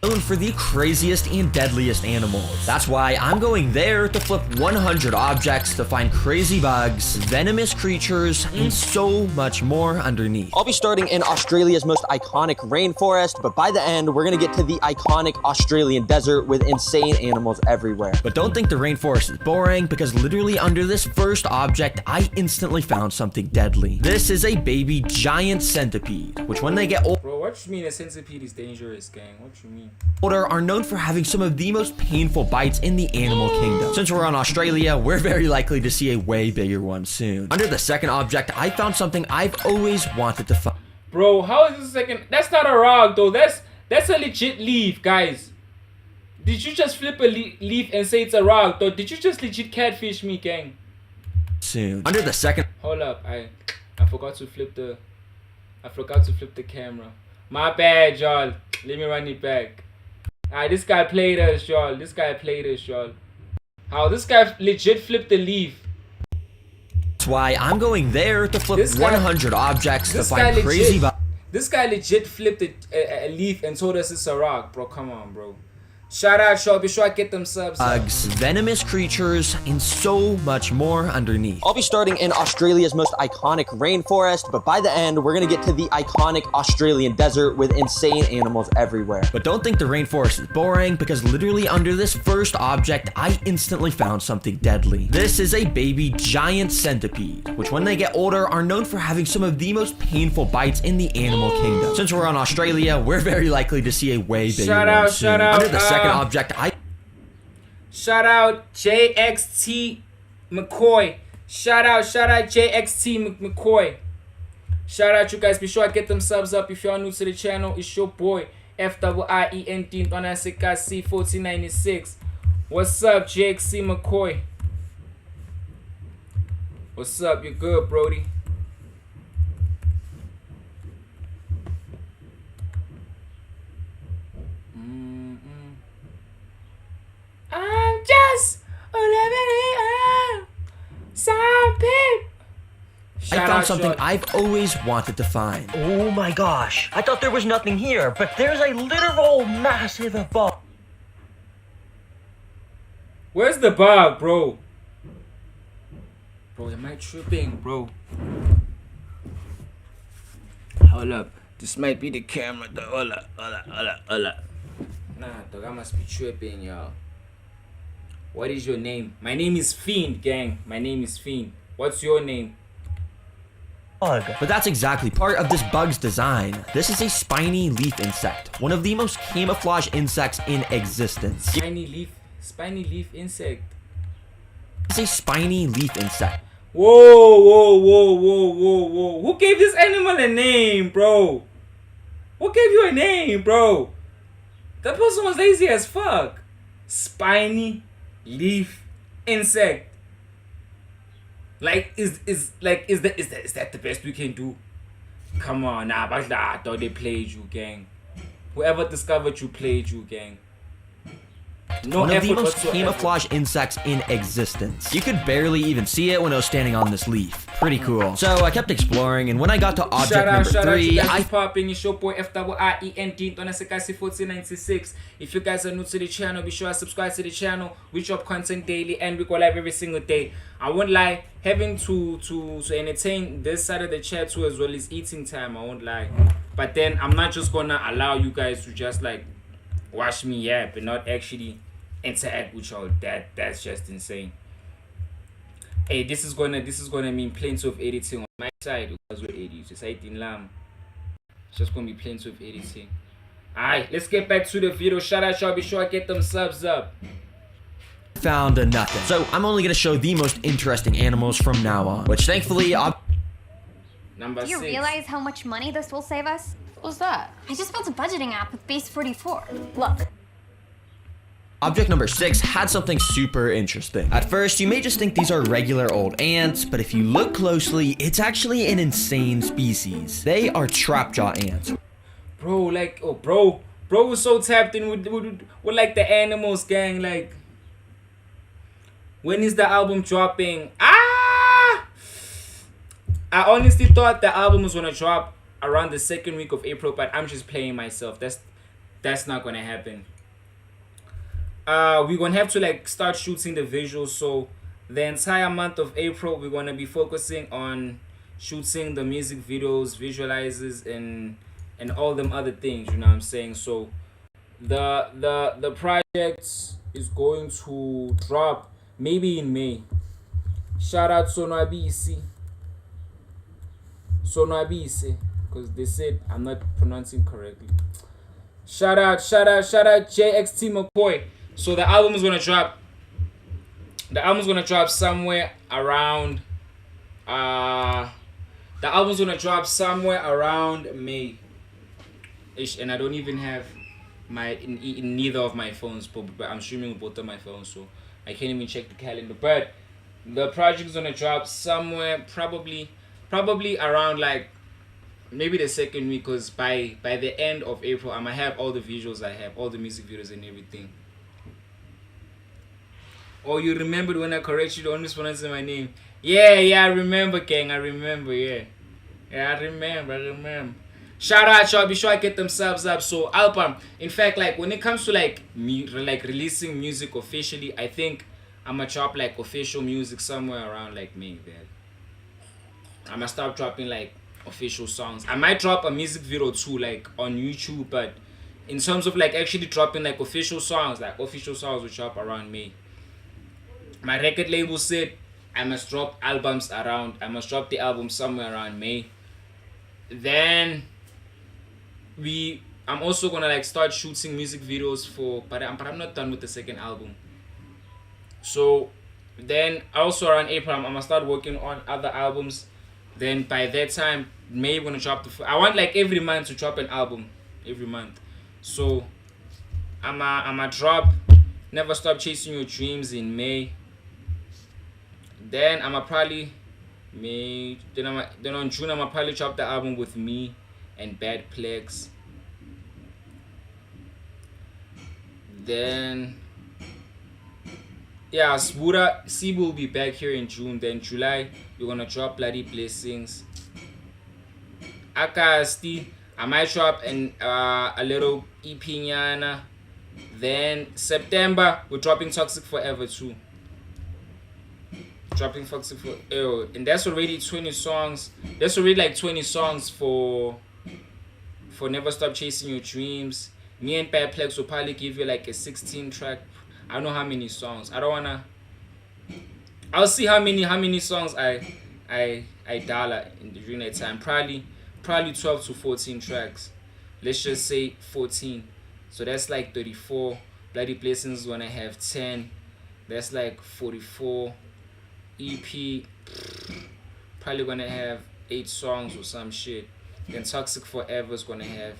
Known for the craziest and deadliest animals. That's why I'm going there to flip 100 objects to find crazy bugs, venomous creatures, and so much more underneath. I'll be starting in Australia's most iconic rainforest, but by the end, we're gonna get to the iconic Australian desert with insane animals everywhere. But don't think the rainforest is boring, because literally under this first object, I instantly found something deadly. This is a baby giant centipede, which when they get old— Bro, what you mean a centipede is dangerous, gang? What you mean? Older are known for having some of the most painful bites in the animal kingdom. Since we're on Australia, we're very likely to see a way bigger one soon. Under the second object, I found something I've always wanted to find. Bro, how is this second? That's not a rock though. That's a legit leaf, guys. Did you just flip a leaf and say it's a rock though? Did you just legit catfish me, gang? Soon. Under the second— Hold up, I forgot to flip the camera. My bad, y'all. Let me run it back. Alright, this guy played us, y'all. How this guy legit flipped the leaf. That's why I'm going there to flip 100 objects to find crazy bugs. This guy legit flipped a leaf and told us it's a rock, bro. Come on, bro. Shout out, y'all. Be sure I get them subs. Bugs, venomous creatures, and so much more underneath. I'll be starting in Australia's most iconic rainforest, but by the end, we're gonna get to the iconic Australian desert with insane animals everywhere. But don't think the rainforest is boring, because literally under this first object, I instantly found something deadly. This is a baby giant centipede, which when they get older are known for having some of the most painful bites in the animal kingdom. Since we're on Australia, we're very likely to see a way bigger one soon. Shout out. Under the second object, Shout out JXT McCoy. Shout out JXT McCoy. Shout out, you guys. Be sure I get them subs up. If y'all new to the channel, it's your boy FIENT on SKC 1496. What's up, JXT McCoy? What's up? You good, Brody? I'm just I found something I've always wanted to find. Oh my gosh. I thought there was nothing here, but there's a literal massive bug. Where's the bug, bro? Bro, am I tripping, bro? Hold up. This might be the camera, though. Hold up. Nah, dog, I must be tripping, y'all. What is your name? My name is Fiend, gang. My name is Fiend. What's your name? bug. But that's exactly part of this bug's design. This is a spiny leaf insect, one of the most camouflage insects in existence. Spiny leaf insect. It's a spiny leaf insect. Whoa. Who gave this animal a name, bro? Who gave you a name, bro? That person was lazy as fuck. Spiny leaf insect. Like, is that the best we can do? Come on, nah, but I thought they played you, gang. Whoever discovered you played you, gang. No one of the most whatsoever. camouflage insects in existence. You could barely even see it when I was standing on this leaf. Pretty cool. So I kept exploring, and when I got to object number 3, I popping your show boy FWIEND on Sekasi 1496. If you guys are new to the channel, be sure to subscribe to the channel. We drop content daily and we go live every single day. I won't lie, having to entertain this side of the chat too, as well as eating time, I won't lie. But then I'm not just gonna allow you guys to just like watch me yap and not actually interact with y'all. That's just insane. Hey, this is gonna mean plenty of editing on my side because we're editors. It's just gonna be plenty of editing. Alright, let's get back to the video. Shout out y'all, be sure to get them subs up. Found nothing. So I'm only gonna show the most interesting animals from now on, which thankfully Number 6. Do you realize how much money this will save us? What was that? I just built a budgeting app with Base 44. Look. Object number 6 had something super interesting. At first, you may just think these are regular old ants, but if you look closely, it's actually an insane species. They are trapjaw ants. Bro, like, bro was so tapped in with like the animals, gang. Like, when is the album dropping? I honestly thought the album was gonna drop around the 2nd week of April, but I'm just playing myself. That's not gonna happen. We're gonna have to like start shooting the visuals, so the entire month of April we're gonna be focusing on shooting the music videos, visualizers, and all them other things, you know what I'm saying? So the project is going to drop maybe in May. Shout out Sonwabisi, because they said I'm not pronouncing correctly. Shout out JXT McCoy. So the album is gonna drop. The album's gonna drop somewhere around. The album's gonna drop somewhere around May. Ish, and I don't even have my in neither of my phones, but I'm streaming with both of my phones, so I can't even check the calendar. But the project's gonna drop somewhere probably around like maybe the 2nd week, because by the end of April I'm gonna have all the visuals I have, all the music videos and everything. Oh, you remembered when I corrected you on mispronouncing my name? Yeah, I remember, gang. I remember, yeah. I remember. Shout out, y'all. Be sure I get them subs up. So, album. In fact, like, when it comes to, like, releasing music officially, I think I'm gonna drop, like, official music somewhere around, like, May, man. I'm gonna start dropping, like, official songs. I might drop a music video, too, like, on YouTube, but in terms of, like, actually dropping, like, official songs will drop around May. My record label said I must drop the album somewhere around May. Then I'm also gonna like start shooting music videos but I'm not done with the 2nd album. So then also around April I'm gonna start working on other albums. Then by that time May we're gonna drop I want like every month to drop an album every month. So I'm gonna drop Never Stop Chasing Your Dreams in May. Then then on June I'm gonna probably drop the album with me and Bad Plex. Then yeah, Sibu will be back here in June. Then July we're gonna drop Bloody Blessings. Akasti, I might drop a little EP nyana. Then September we're dropping Toxic Forever too. And that's already 20 songs. That's already like 20 songs for Never Stop Chasing Your Dreams. Me and Bad Plex will probably give you like a 16 track. I don't know how many songs. I'll see how many songs I I dollar during that time. Probably 12 to 14 tracks. Let's just say 14. So that's like 34. Bloody Blessings is gonna have 10. That's like 44. EP probably gonna have 8 songs or some shit. Then Toxic Forever is gonna have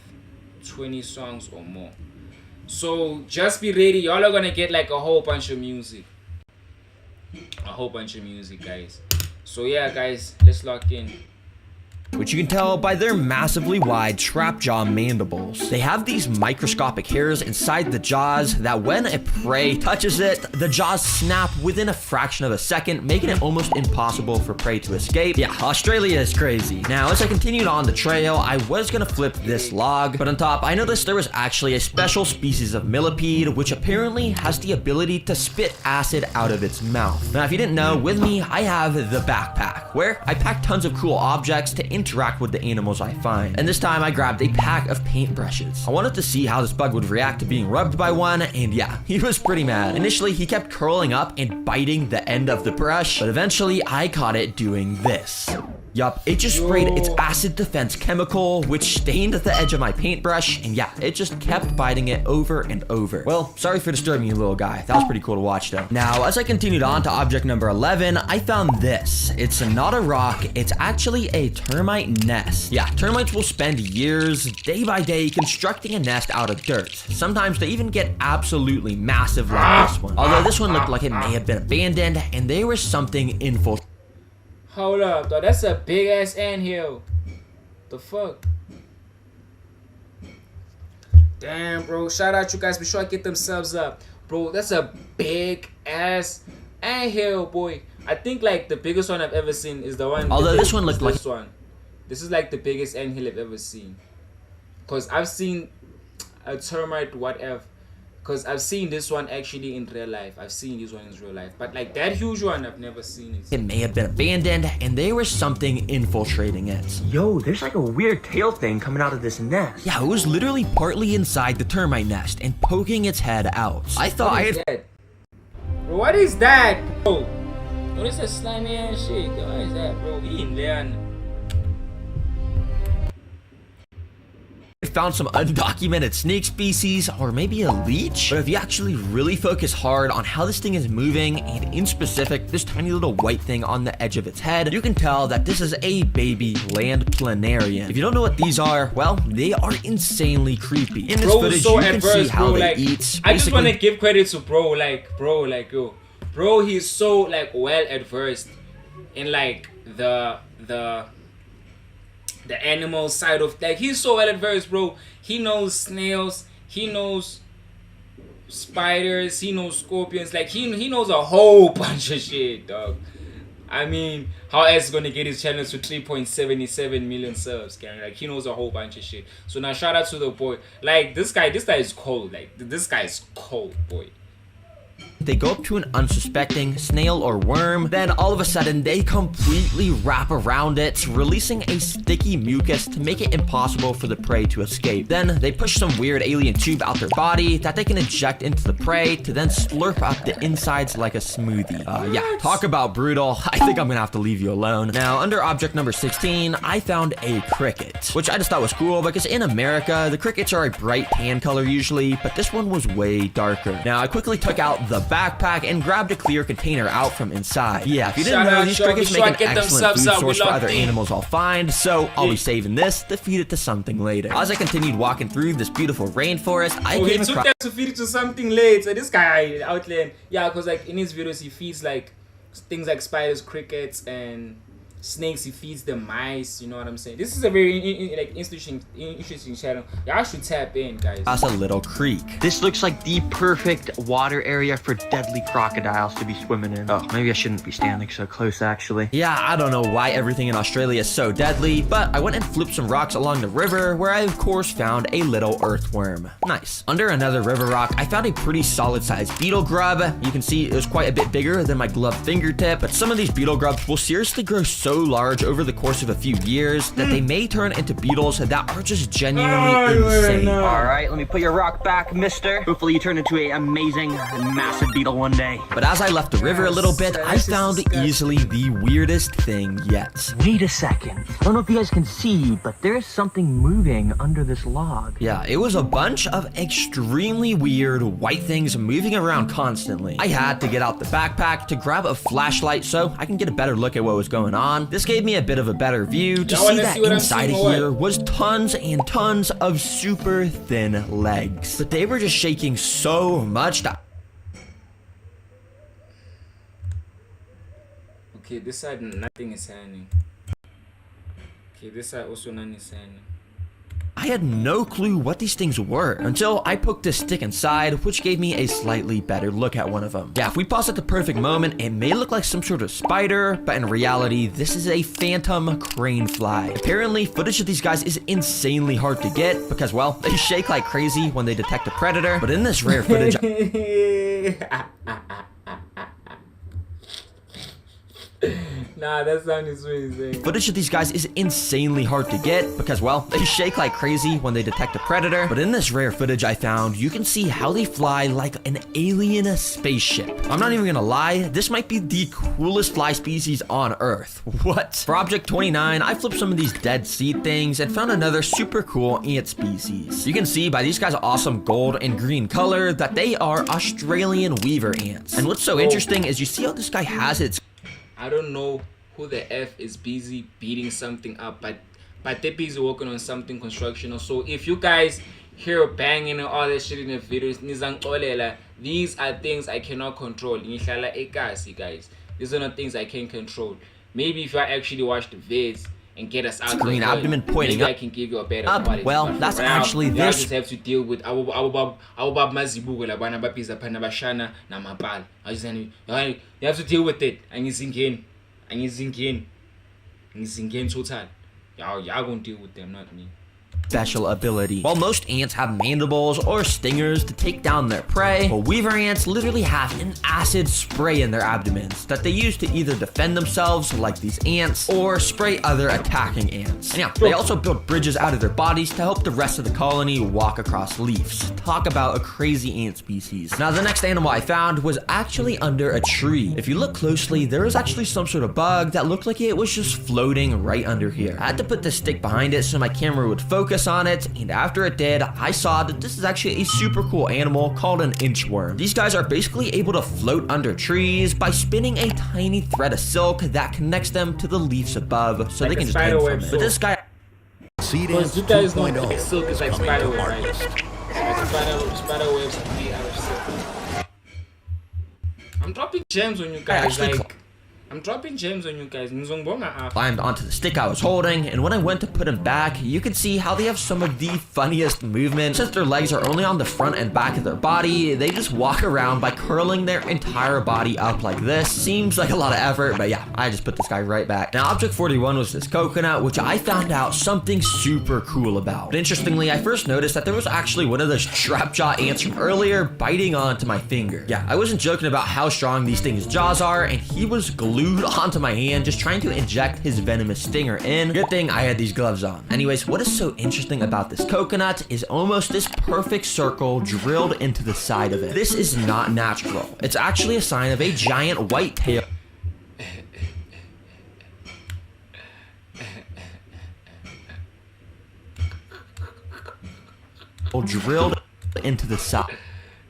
20 songs or more. So just be ready. Y'all are gonna get like a whole bunch of music. A whole bunch of music, guys. So yeah, guys, let's lock in. Which you can tell by their massively wide trap jaw mandibles. They have these microscopic hairs inside the jaws that when a prey touches it, the jaws snap within a fraction of a second, making it almost impossible for prey to escape. Yeah, Australia is crazy. Now, as I continued on the trail, I was gonna flip this log, but on top, I noticed there was actually a special species of millipede, which apparently has the ability to spit acid out of its mouth. Now, if you didn't know, with me, I have the backpack, where I pack tons of cool objects to interact with the animals I find. And this time I grabbed a pack of paintbrushes. I wanted to see how this bug would react to being rubbed by one, and yeah, he was pretty mad. Initially, he kept curling up and biting the end of the brush, but eventually I caught it doing this. Yup, it just sprayed its acid defense chemical, which stained the edge of my paintbrush, and yeah, it just kept biting it over and over. Well, sorry for disturbing you, little guy. That was pretty cool to watch, though. Now, as I continued on to object number 11, I found this. It's not a rock, it's actually a termite nest. Yeah, termites will spend years, day by day, constructing a nest out of dirt. Sometimes they even get absolutely massive like this one. Although this one looked like it may have been abandoned, and there was something infiltrating. Hold up, though. That's a big ass anthill. The fuck? Damn, bro. Shout out you guys. Be sure to get them subs up. Bro, that's a big ass anthill, boy. I think like the biggest one I've ever seen is the one. Although this one looked like this one. This is like the biggest anthill I've ever seen. Cause I've seen a termite whatever. Because I've seen this one actually in real life. I've seen this one in real life. But like that huge one, I've never seen it. It may have been abandoned, and there was something infiltrating it. Yo, there's like a weird tail thing coming out of this nest. Yeah, it was literally partly inside the termite nest and poking its head out. I thought I had... Bro, what is that, bro? What is that slimy ass shit? What is that, bro? We in there. Found some undocumented snake species, or maybe a leech. But if you actually really focus hard on how this thing is moving, and in specific this tiny little white thing on the edge of its head, you can tell that this is a baby land planarian. If you don't know what these are, well, they are insanely creepy. In this footage you can see how they eat. I just want to give credit to bro, yo, bro, he's so like well adversed in like the animal side of, like, he's so well adversed, bro. He knows snails, he knows spiders, he knows scorpions, like he knows a whole bunch of shit, dog. I mean, how else gonna get his channel to 3.77 million subs, gang? Like, he knows a whole bunch of shit. So now shout out to the boy. Like, this guy is cold. Like, this guy is cold, boy. They go up to an unsuspecting snail or worm, then all of a sudden they completely wrap around it, releasing a sticky mucus to make it impossible for the prey to escape. Then they push some weird alien tube out their body that they can inject into the prey to then slurp up the insides like a smoothie. Yeah, talk about brutal. I think I'm gonna have to leave you alone. Now, under object number 16, I found a cricket, which I just thought was cool because in America, the crickets are a bright tan color usually, but this one was way darker. Now, I quickly took out the backpack and grabbed a clear container out from inside. Yeah, if you didn't know, these crickets make an excellent food source for other animals I'll find, so I'll be saving this to feed it to something later. As I continued walking through this beautiful rainforest, I came across... He took that to feed it to something later. This guy outland, yeah, because like in his videos he feeds like things like spiders, crickets, and snakes. He feeds the mice, you know what I'm saying? This is a very interesting channel. Y'all should tap in, guys. That's a little creek. This looks like the perfect water area for deadly crocodiles to be swimming in. Oh, maybe I shouldn't be standing so close, actually. Yeah, I don't know why everything in Australia is so deadly, but I went and flipped some rocks along the river, where I of course found a little earthworm. Nice. Under another river rock, I found a pretty solid-sized beetle grub. You can see it was quite a bit bigger than my gloved fingertip, but some of these beetle grubs will seriously grow so so large over the course of a few years that they may turn into beetles that are just genuinely insane. Alright, let me put your rock back, mister. Hopefully you turn into an amazing, massive beetle one day. But as I left the river a little bit, I found easily the weirdest thing yet. Wait a second. I don't know if you guys can see, but there's something moving under this log. Yeah, it was a bunch of extremely weird white things moving around constantly. I had to get out the backpack to grab a flashlight so I can get a better look at what was going on. This gave me a bit of a better view to see that inside of here was tons and tons of super thin legs. But they were just shaking so much that... Okay, this side nothing is happening. Okay, this side also nothing is happening. I had no clue what these things were until I poked a stick inside, which gave me a slightly better look at one of them. Yeah, if we pause at the perfect moment, it may look like some sort of spider, but in reality, this is a phantom crane fly. Apparently, footage of these guys is insanely hard to get because, well, they shake like crazy when they detect a predator, but in this rare footage... Nah, that sound is really insane. Footage of these guys is insanely hard to get because, well, they shake like crazy when they detect a predator. But in this rare footage I found, you can see how they fly like an alien spaceship. I'm not even gonna lie, this might be the coolest fly species on Earth. What? For Object 29, I flipped some of these dead seed things and found another super cool ant species. You can see by these guys' awesome gold and green color that they are Australian weaver ants. And what's so interesting is you see how this guy has its... I don't know who the F is busy beating something up, but they're busy working on something constructional. So if you guys hear banging and all that shit in the videos, these are things I cannot control. Guys, these are not things I can control. Maybe if I actually watch the vids and get us out green abdomen pointing maybe up. I can give you a better quality. Well, that's actually this. this. I just have to deal with our mazibuko labana bapiza phana bashana namapala. You have to deal with it. Angizingeni total. Y'all gonna deal with them, not me. Special ability. While most ants have mandibles or stingers to take down their prey, well, weaver ants literally have an acid spray in their abdomens that they use to either defend themselves like these ants or spray other attacking ants. And yeah, they also build bridges out of their bodies to help the rest of the colony walk across leaves. Talk about a crazy ant species. Now the next animal I found was actually under a tree. If you look closely, there was actually some sort of bug that looked like it was just floating right under here. I had to put the stick behind it so my camera would focus on it, and after it did, I saw that this is actually a super cool animal called an inchworm. These guys are basically able to float under trees by spinning a tiny thread of silk that connects them to the leaves above, so they can just hang from it. But this guy... Seed Ants 2.0 silk is like spider web, right? Spider webs are made out of silk. I'm dropping gems on you guys, I'm dropping gems on you guys. Climbed onto the stick I was holding, and when I went to put him back, you could see how they have some of the funniest movement. Since their legs are only on the front and back of their body, they just walk around by curling their entire body up like this. Seems like a lot of effort, but yeah, I just put this guy right back. Now, Object 41 was this coconut, which I found out something super cool about. But interestingly, I first noticed that there was actually one of those trapjaw ants from earlier biting onto my finger. Yeah, I wasn't joking about how strong these things' jaws are, and he was glued onto my hand just trying to inject his venomous stinger in. Good thing I had these gloves on. Anyways, what is so interesting about this coconut is almost this perfect circle drilled into the side of it. This is not natural. It's actually a sign of a giant white tail drilled into the side.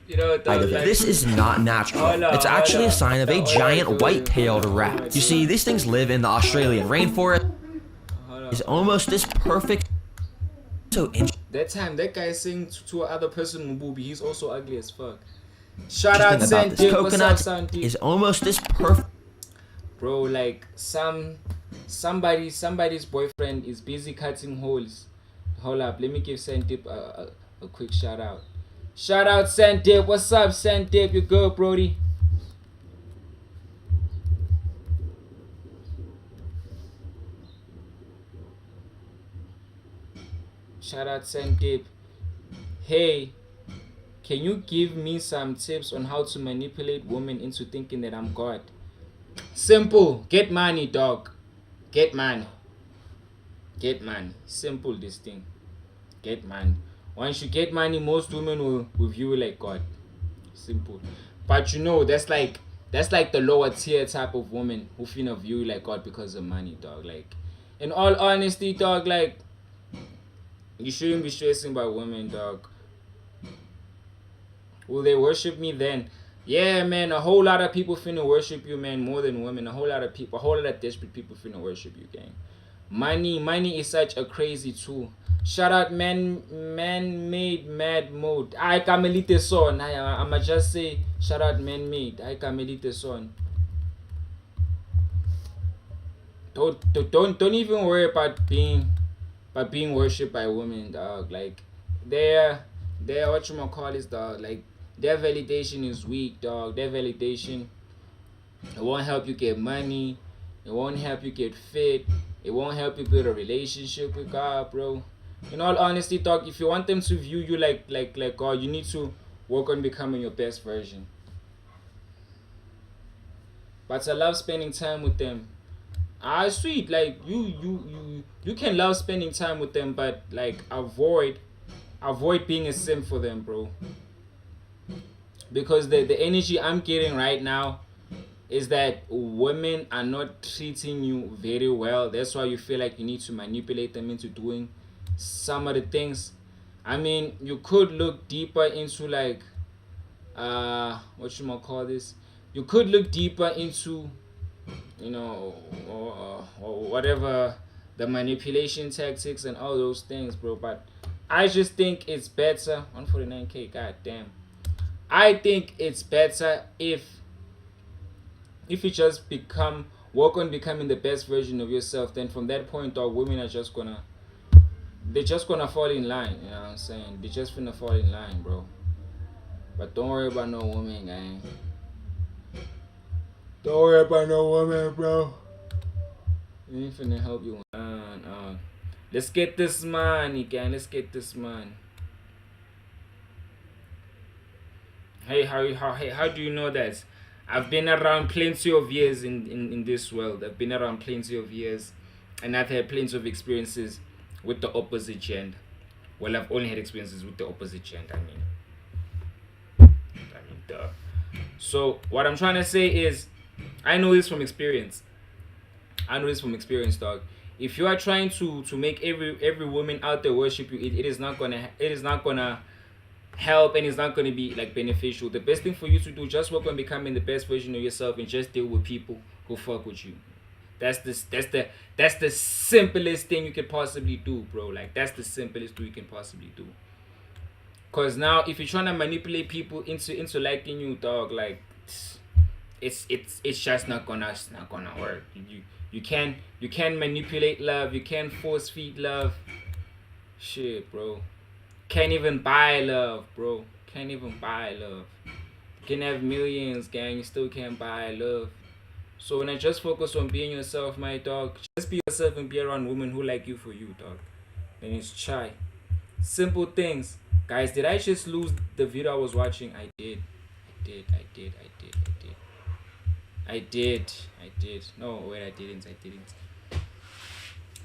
You know, This is not natural. It's actually a sign of a giant white-tailed rat. You see, these things live in the Australian rainforest. It's almost this perfect. So that time that guy saying to other person Mububi, he's also ugly as fuck. Shout out Saint Dick. What's up, Saint Dick? Is almost this perfect. Bro, like somebody's boyfriend is busy cutting holes. Hold up, let me give Saint Dick a quick shout out. Shout out Saint Dip. What's up, Saint Dip? You good, Brody? Shout out Saint Dip. Hey, can you give me some tips on how to manipulate women into thinking that I'm God? Simple. Get money, dog. Get money. Get money. Simple, this thing. Get money. Once you get money, most women will view you like God. Simple. But you know, that's like the lower tier type of woman who finna view you like God because of money, dog. Like, in all honesty, dog, like, you shouldn't be stressing about women, dog. Will they worship me then? Yeah, man, a whole lot of people finna worship you, man, more than women. A whole lot of desperate people finna worship you, gang. Money is such a crazy tool. Shout out man-made mad mode. I kamelite son. I'ma just say shout out man-made. I kamelite son. Don't even worry about being worshipped by women, dog. Like, their whatchamacallit, dog. Like, their validation is weak, dog. Their validation, it won't help you get money. It won't help you get fit. It won't help you build a relationship with God, bro. In all honesty, dog, if you want them to view you like God, you need to work on becoming your best version. But I love spending time with them. Sweet, like, you can love spending time with them, but like avoid being a simp for them, bro. Because the energy I'm getting right now is that women are not treating you very well. That's why you feel like you need to manipulate them into doing some of the things. I mean, you could look deeper into, like, you could look deeper into, you know, or whatever, the manipulation tactics and all those things, bro. But I just think it's better. 149k, god damn. I think it's better if you just work on becoming the best version of yourself. Then from that point on, women are just gonna fall in line. You know what I'm saying? They're just gonna fall in line, bro. But don't worry about no woman, gang. Don't worry about no woman, bro. We ain't finna help you. Let's get this money, gang. Let's get this money. Hey, how do you know that? I've been around plenty of years in this world. I've been around plenty of years, and I've had plenty of experiences with the opposite gender. Well, I've only had experiences with the opposite gender. I mean, duh. So what I'm trying to say is, I know this from experience. Dog. If you are trying to make every woman out there worship you, it is not gonna help, and it's not gonna be like beneficial. The best thing for you to do, just work on becoming the best version of yourself, and just deal with people who fuck with you. That's the simplest thing you could possibly do, bro. Like, that's the simplest thing you can possibly do. Cause now, if you're trying to manipulate people into liking you, dog, like, it's just not gonna work. You can't manipulate love. You can't force feed love. Shit, bro. Can't even buy love, bro. Can't even buy love. You can have millions, gang. You still can't buy love. So when I just focus on being yourself, my dog, just be yourself and be around women who like you for you, dog. Then it's chai. Simple things. Guys, did I just lose the video I was watching? I did. No, wait, I didn't.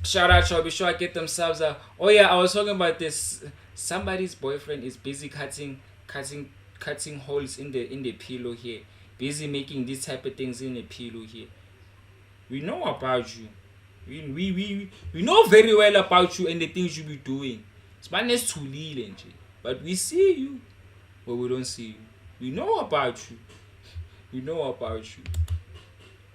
Shout out, y'all. Be sure I get them subs up. Oh yeah, I was talking about this. Somebody's boyfriend is busy cutting holes in the pillow here. Busy making these type of things in the pillow here. We know about you. We know very well about you and the things you be doing. It's madness to lead, but we see you, but we don't see you. We know about you.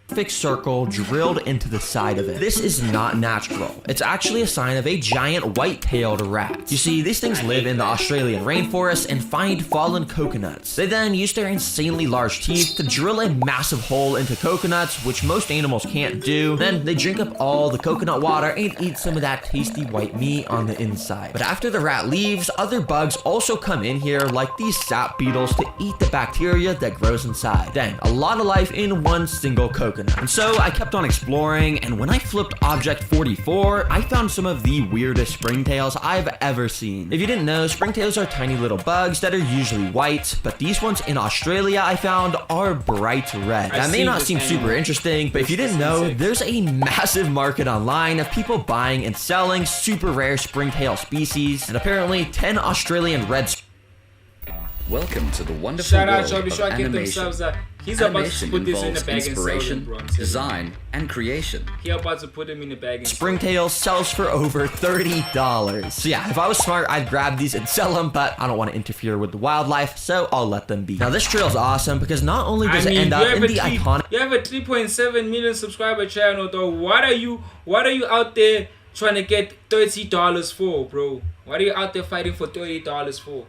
Fixed circle drilled into the side of it. This is not natural. It's actually a sign of a giant white-tailed rat. You see, these things live in the Australian rainforest and find fallen coconuts. They then use their insanely large teeth to drill a massive hole into coconuts, which most animals can't do. Then they drink up all the coconut water and eat some of that tasty white meat on the inside. But after the rat leaves, other bugs also come in here, like these sap beetles, to eat the bacteria that grows inside. Then, a lot of life in one single coconut. coconut. And so I kept on exploring, and when I flipped object 44, I found some of the weirdest springtails I've ever seen. If you didn't know, springtails are tiny little bugs that are usually white, but these ones in Australia I found are bright red. That may not seem super interesting, but if you didn't know, there's a massive market online of people buying and selling super rare springtail species, and apparently 10 Australian red. Welcome to the wonderful Shout out, world Joby, of animation. He's about to Animation put this in the involves bag and sell inspiration, it, bro. design, and creation. He about to put him in the bag and Springtail sells for over $30. So yeah, if I was smart, I'd grab these and sell them, but I don't want to interfere with the wildlife, so I'll let them be. Now this trail's awesome because not only does it end up in the iconic— You have a 3.7 million subscriber channel, though. What are you out there trying to get $30 for, bro? What are you out there fighting for $30 for?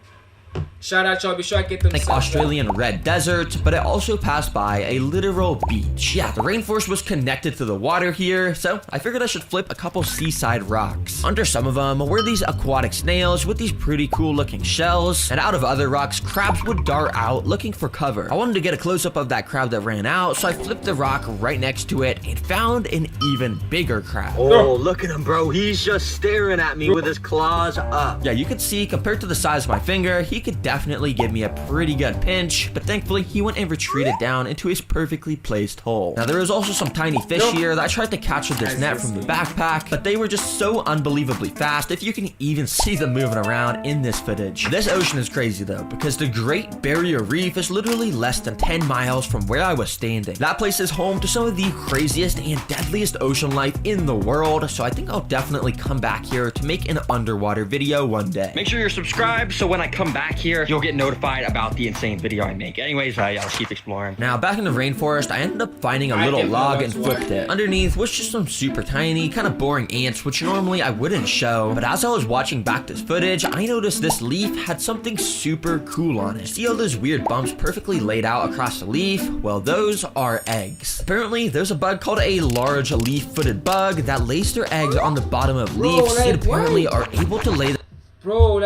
Shout out, y'all. Be sure I get them. Like Australian red desert, but it also passed by a literal beach. Yeah, the rainforest was connected to the water here, so I figured I should flip a couple seaside rocks. Under some of them were these aquatic snails with these pretty cool looking shells, and out of other rocks, crabs would dart out looking for cover. I wanted to get a close-up of that crab that ran out, so I flipped the rock right next to it and found an even bigger crab. Oh, look at him, bro. He's just staring at me with his claws up. Yeah, you could see, compared to the size of my finger, he could definitely give me a pretty good pinch, but thankfully he went and retreated down into his perfectly placed hole. Now there was also some tiny fish here that I tried to catch with this net from the backpack, but they were just so unbelievably fast if you can even see them moving around in this footage. This ocean is crazy though, because the Great Barrier Reef is literally less than 10 miles from where I was standing. That place is home to some of the craziest and deadliest ocean life in the world, so I think I'll definitely come back here to make an underwater video one day. Make sure you're subscribed so when I come back here, you'll get notified about the insane video I make. Anyways, yeah, let's keep exploring. Now, back in the rainforest, I ended up finding a little log and flipped it. Underneath was just some super tiny, kind of boring ants, which normally I wouldn't show, but as I was watching back this footage, I noticed this leaf had something super cool on it. See all those weird bumps perfectly laid out across the leaf? Well, those are eggs. Apparently, there's a bug called a large leaf-footed bug that lays their eggs on the bottom of leaves and apparently are able to lay Bro,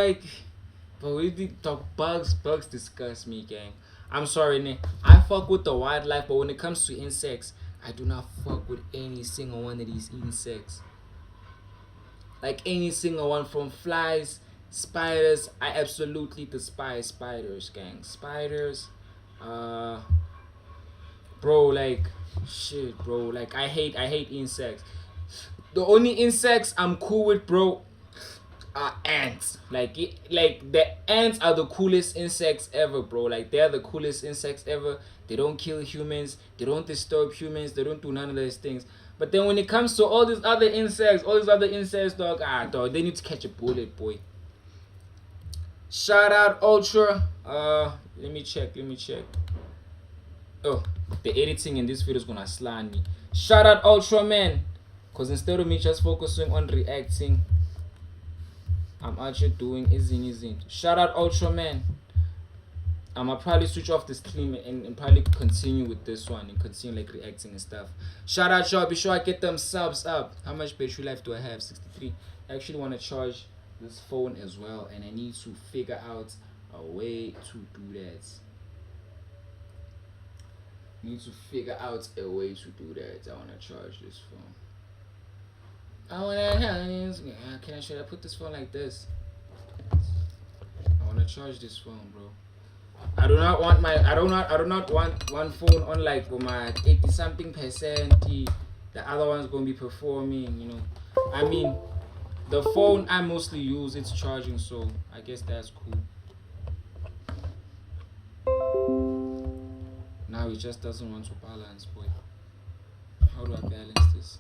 we did talk bugs. Bugs disgust me, gang. I'm sorry, Nick. I fuck with the wildlife, but when it comes to insects, I do not fuck with any single one of these insects. Like any single one, from flies, spiders. I absolutely despise spiders, gang. Spiders, bro, like shit, bro. Like I hate insects. The only insects I'm cool with, bro, are ants. Like the ants are the coolest insects ever, bro. Like they're the coolest insects ever. They don't kill humans, they don't disturb humans, they don't do none of those things. But then when it comes to all these other insects, dog, dog, they need to catch a bullet, boy. Shout out Ultra. Let me check. Oh, the editing in this video is gonna slant me. Shout out Ultra, man, cause instead of me just focusing on reacting, I'm actually doing isn't. Shout out Ultraman. I'ma probably switch off the stream and probably continue with this one and continue like reacting and stuff. Shout out y'all. Be sure I get them subs up. How much battery life do I have? 63. I actually want to charge this phone as well, and I need to figure out a way to do that. I want to charge this phone. Should I put this phone like this? I wanna charge this phone, bro. I do not want one phone on like my 80-something%. The other one's gonna be performing, you know. I mean, the phone I mostly use, it's charging, so I guess that's cool. Now it just doesn't want to balance, boy. How do I balance this?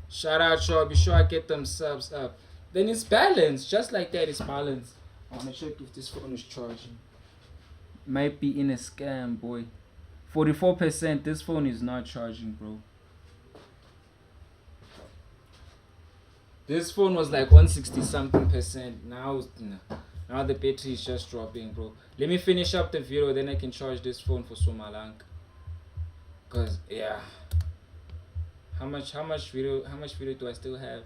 Shout out, y'all. Be sure I get them subs up. Then it's balanced. Just like that, it's balanced. I want to check if this phone is charging. Might be in a scam, boy. 44%. This phone is not charging, bro. This phone was like 160-something%. Now the battery is just dropping, bro. Let me finish up the video, then I can charge this phone for Somalang. Cause yeah. How much video do I still have?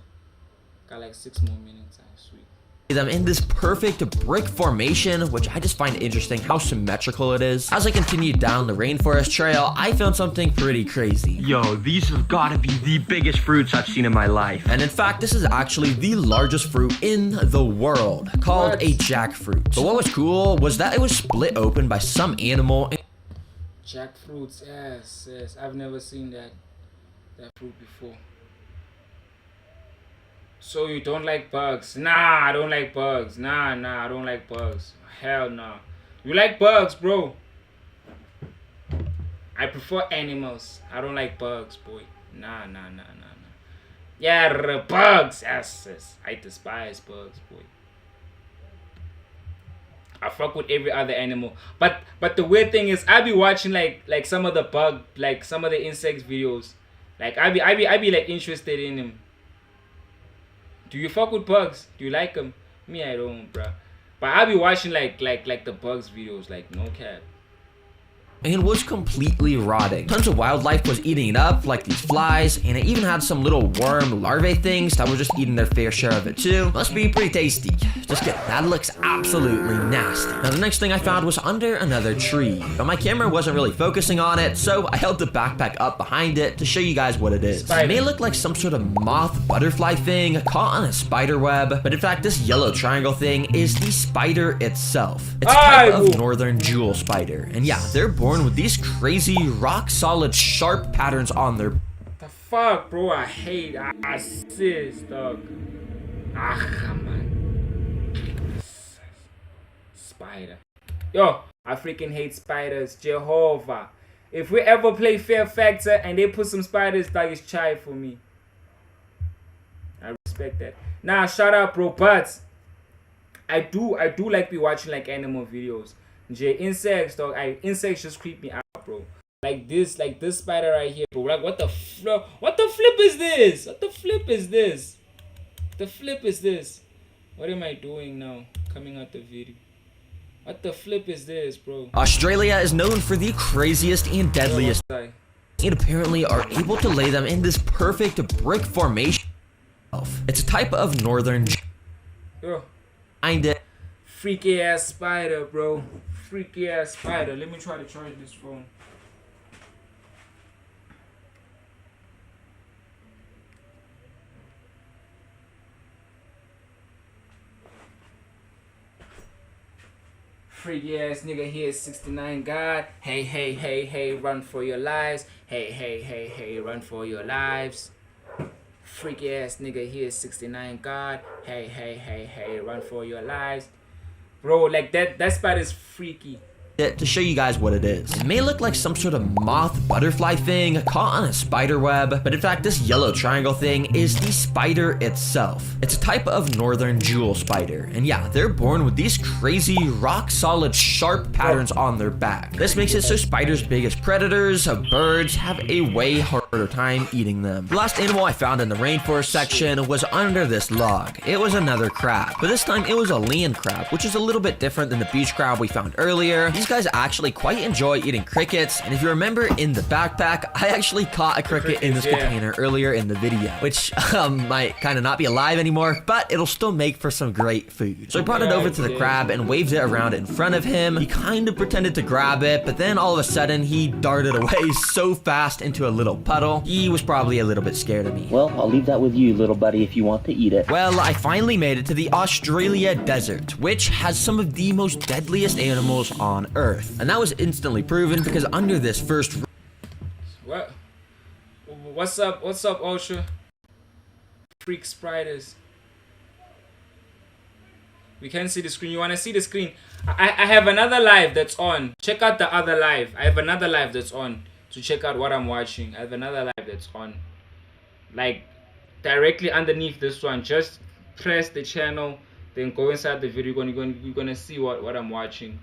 Got like 6 more minutes. Sweet. them in this perfect brick formation, which I just find interesting how symmetrical it is. As I continued down the rainforest trail, I found something pretty crazy. Yo, these have got to be the biggest fruits I've seen in my life. And in fact, this is actually the largest fruit in the world, called a jackfruit. But what was cool was that it was split open by some animal. Jackfruits, yes, yes. I've never seen that fruit before. So you don't like bugs? Nah, I don't like bugs. Nah, I don't like bugs. Hell no. You like bugs, bro. I prefer animals. I don't like bugs, boy. Nah. Yeah, bugs. Yes. I despise bugs, boy. I fuck with every other animal. But the weird thing is I be watching like some of the bug, like some of the insects videos. Like I be like interested in them. Do you fuck with bugs? Do you like them? Me, I don't, bruh. But I'll be watching like the bugs videos, like no cap. And was completely rotting. Tons of wildlife was eating it up, like these flies, and it even had some little worm larvae things that were just eating their fair share of it too. Must be pretty tasty. Just kidding, that looks absolutely nasty. Now the next thing I found was under another tree, but my camera wasn't really focusing on it, so I held the backpack up behind it to show you guys what it is. Spider. It may look like some sort of moth butterfly thing caught on a spider web, but in fact this yellow triangle thing is the spider itself. It's a type of northern jewel spider, and yeah, they're born with these crazy rock solid sharp patterns on their the fuck, bro. I hate assist, dog. Come on. Spider. Yo, I freaking hate spiders. Jehovah. If we ever play Fear Factor and they put some spiders, dog, it's chai for me. I respect that. Nah, shout out, bro. But I do like be watching like animal videos. Insects, dog. Insects just creep me out, bro. Like this spider right here, bro. Like what the flip is this? What the flip is this? The flip is this? What am I doing now? Coming out the video. What the flip is this, bro? Australia is known for the craziest and deadliest, and apparently are able to lay them in this perfect brick formation. It's a type of northern. Yo. Find it. Freaky ass spider, bro. Freaky ass spider. Let me try to charge this phone. Freaky ass nigga here is 69 God. Hey, run for your lives. Hey, run for your lives. Freaky ass nigga here is 69 God. Hey, run for your lives. Bro, like that spider is freaky. To show you guys what it is. It may look like some sort of moth butterfly thing caught on a spider web, but in fact this yellow triangle thing is the spider itself. It's a type of northern jewel spider, and yeah, they're born with these crazy rock solid sharp patterns on their back. This makes it so spiders' biggest predators of birds have a way harder time eating them. The last animal I found in the rainforest section was under this log. It was another crab, but this time it was a land crab, which is a little bit different than the beach crab we found earlier. These guys actually quite enjoy eating crickets, and if you remember in the backpack, I actually caught a cricket in this container earlier in the video, which might kind of not be alive anymore, but it'll still make for some great food. So I brought it over to the crab and waved it around in front of him. He kind of pretended to grab it, but then all of a sudden he darted away so fast into a little puddle. He was probably a little bit scared of me. Well, I'll leave that with you, little buddy, if you want to eat it. Well, I finally made it to the Australia desert, which has some of the most deadliest animals on Earth. And that was instantly proven because under this first... What? What's up, Ultra? Freak spiders. We can't see the screen. You want to see the screen? I have another live that's on. Check out the other live. I have another live that's on to check out what I'm watching. I have another live that's on. Like, directly underneath this one. Just press the channel, then go inside the video. You're gonna see what I'm watching.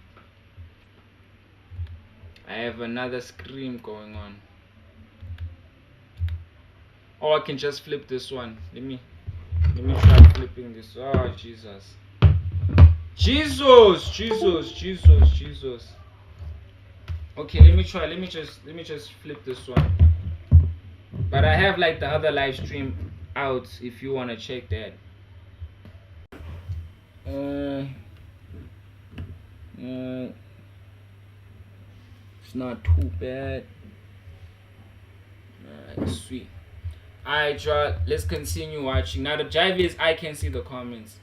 I have another screen going on. Or I can just flip this one. Let me try flipping this. Oh Jesus. Jesus. Okay, let me just flip this one. But I have like the other live stream out if you wanna check that. It's not too bad. Alright, sweet. Alright, y'all, let's continue watching. Now the jive is I can see the comments.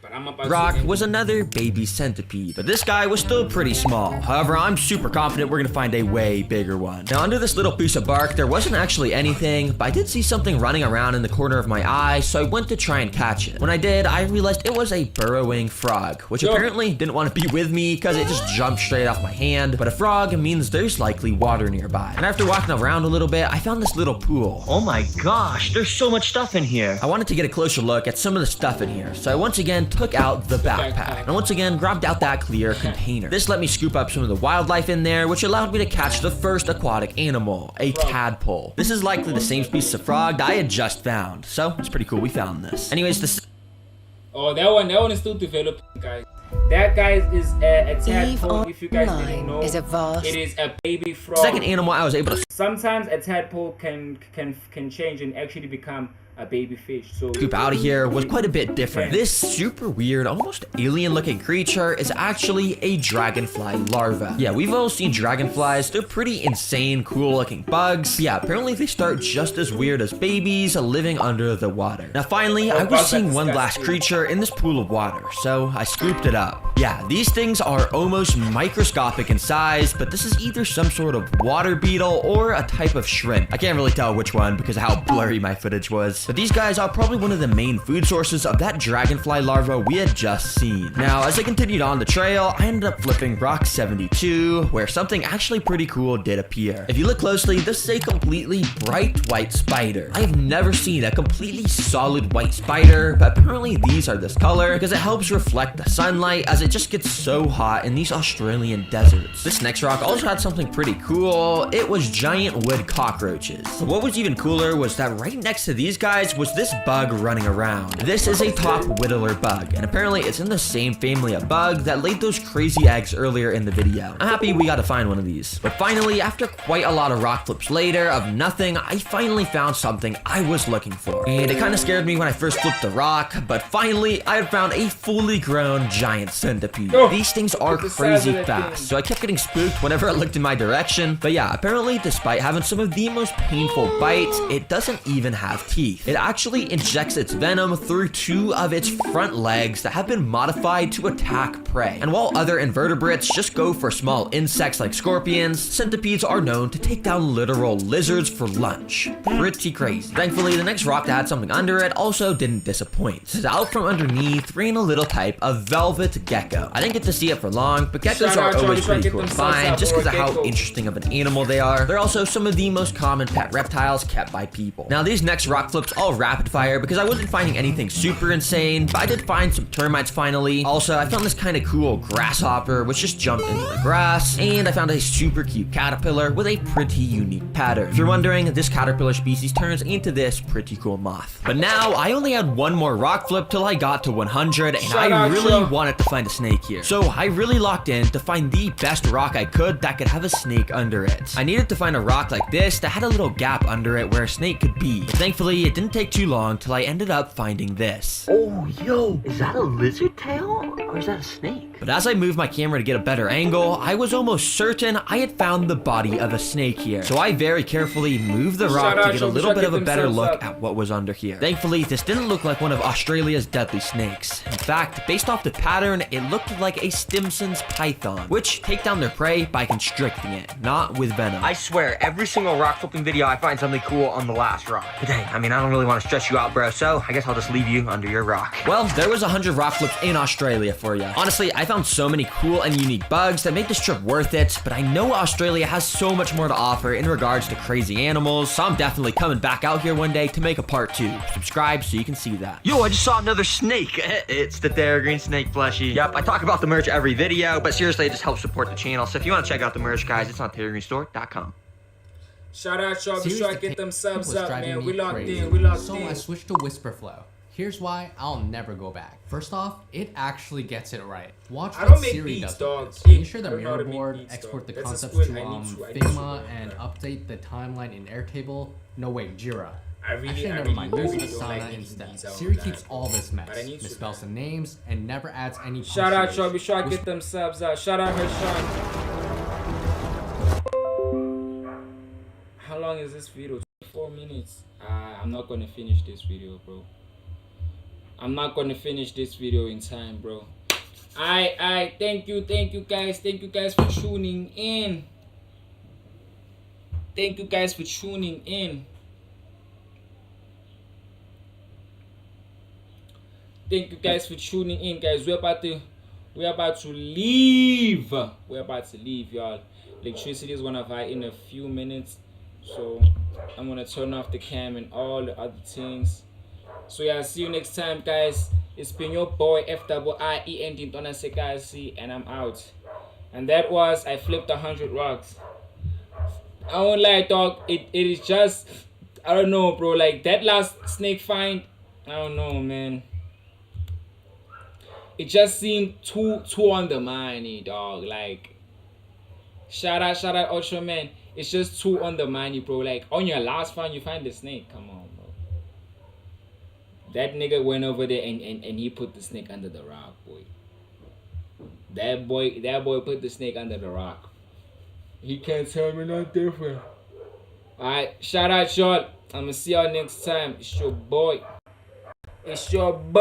But I'm about Rock to was another baby centipede, but this guy was still pretty small. However, I'm super confident we're gonna find a way bigger one. Now, under this little piece of bark, there wasn't actually anything, but I did see something running around in the corner of my eye, so I went to try and catch it. When I did, I realized it was a burrowing frog, which apparently didn't want to be with me because it just jumped straight off my hand. But a frog means there's likely water nearby. And after walking around a little bit, I found this little pool. Oh my gosh, there's so much stuff in here. I wanted to get a closer look at some of the stuff in here, so I once again took out the backpack and once again grabbed out that clear container. This let me scoop up some of the wildlife in there, which allowed me to catch the first aquatic animal, a tadpole. This is likely the same species of frog that I had just found, so it's pretty cool we found this. Anyways, this... Oh, that one is still developing, guys. That, guys, is a tadpole. If you guys didn't know, it is a baby frog. Second animal I was able to... Sometimes a tadpole can change and actually become a baby fish. So scoop out of here was quite a bit different. This super weird, almost alien looking creature is actually a dragonfly larva. Yeah, we've all seen dragonflies. They're pretty insane, cool looking bugs. But yeah, apparently they start just as weird as babies living under the water. Now finally, I was seeing one last creature in this pool of water, so I scooped it up. Yeah, these things are almost microscopic in size, but this is either some sort of water beetle or a type of shrimp. I can't really tell which one because of how blurry my footage was. But these guys are probably one of the main food sources of that dragonfly larva we had just seen. Now, as I continued on the trail, I ended up flipping rock 72, where something actually pretty cool did appear. If you look closely, this is a completely bright white spider. I have never seen a completely solid white spider, but apparently these are this color because it helps reflect the sunlight as it just gets so hot in these Australian deserts. This next rock also had something pretty cool. It was giant wood cockroaches. What was even cooler was that right next to these guys was this bug running around. This is a top whittler bug, and apparently it's in the same family of bug that laid those crazy eggs earlier in the video. I'm happy we got to find one of these. But finally, after quite a lot of rock flips later of nothing, I finally found something I was looking for. And it kind of scared me when I first flipped the rock, but finally I had found a fully grown giant centipede. These things are crazy fast, so I kept getting spooked whenever it looked in my direction. But yeah, apparently despite having some of the most painful bites, it doesn't even have teeth. It actually injects its venom through two of its front legs that have been modified to attack prey. And while other invertebrates just go for small insects like scorpions, centipedes are known to take down literal lizards for lunch. Pretty crazy. Thankfully, the next rock that had something under it also didn't disappoint. Out from underneath ran a little type of velvet gecko. I didn't get to see it for long, but geckos are always pretty cool to find just because of how interesting of an animal they are. They're also some of the most common pet reptiles kept by people. Now, these next rock flips all rapid fire because I wasn't finding anything super insane, but I did find some termites finally. Also, I found this kind of cool grasshopper which just jumped into the grass, and I found a super cute caterpillar with a pretty unique pattern. If you're wondering, this caterpillar species turns into this pretty cool moth. But now, I only had one more rock flip till I got to 100, and I really wanted to find a snake here. So I really locked in to find the best rock I could that could have a snake under it. I needed to find a rock like this that had a little gap under it where a snake could be. But thankfully, it didn't take too long till I ended up finding this. Oh, yo, is that a lizard tail or is that a snake? But as I moved my camera to get a better angle, I was almost certain I had found the body of a snake here. So I very carefully moved the rock to get a little bit of a better look at what was under here. Thankfully, this didn't look like one of Australia's deadly snakes. In fact, based off the pattern, it looked like a Stimson's python, which take down their prey by constricting it, not with venom. I swear, every single rock flipping video I find something cool on the last rock. But dang, I mean, I don't really want to stress you out, bro, so I guess I'll just leave you under your rock. Well, there was 100 rock flips in Australia for you. Honestly, I found so many cool and unique bugs that made this trip worth it, but I know Australia has so much more to offer in regards to crazy animals, so I'm definitely coming back out here one day to make a part 2. Subscribe so you can see that. Yo, I just saw another snake. It's the Green Snake plushie. Yep, I talk about the merch every video, but seriously, it just helps support the channel. So if you want to check out the merch, guys, it's on TerryGreenStore.com. Shout out, y'all. Be sure to get them subs up, man. We locked in. So I switched to Whisperflow. Here's why I'll never go back. First off, it actually gets it right. Watch what Siri does with this. Ensure the mirror board, export the concepts to Figma, and update the timeline in Airtable. No, wait, Jira. Actually, never mind. Use Asana instead. Siri keeps all this mess, misspells the names, and never adds any punctuation. Shout out, y'all. Be sure to get them subs out. Shout out, Hershon. How long is this video? 4 minutes. I'm not gonna finish this video, bro. I'm not gonna finish this video in time, bro. I thank you guys. Thank you guys for tuning in. Thank you guys for tuning in. Thank you guys for tuning in, guys. We're about to leave. We're about to leave, y'all. Electricity is gonna die in a few minutes, so I'm gonna turn off the cam and all the other things. So yeah, see you next time, guys. It's been your boy FWIEND Sekasi, and I'm out. And that was I flipped 100 rocks. I won't lie, dog. It is just, I don't know, bro. Like that last snake find, I don't know, man. It just seemed too on the money, dog. Like, shout out, Ultra Man. It's just too on the money, bro. Like on your last find, you find the snake. Come on, bro. That nigga went over there and he put the snake under the rock, boy. That boy put the snake under the rock. He can't tell me nothing different. Alright, shout out, y'all. I'ma see y'all next time. It's your boy. It's your boy.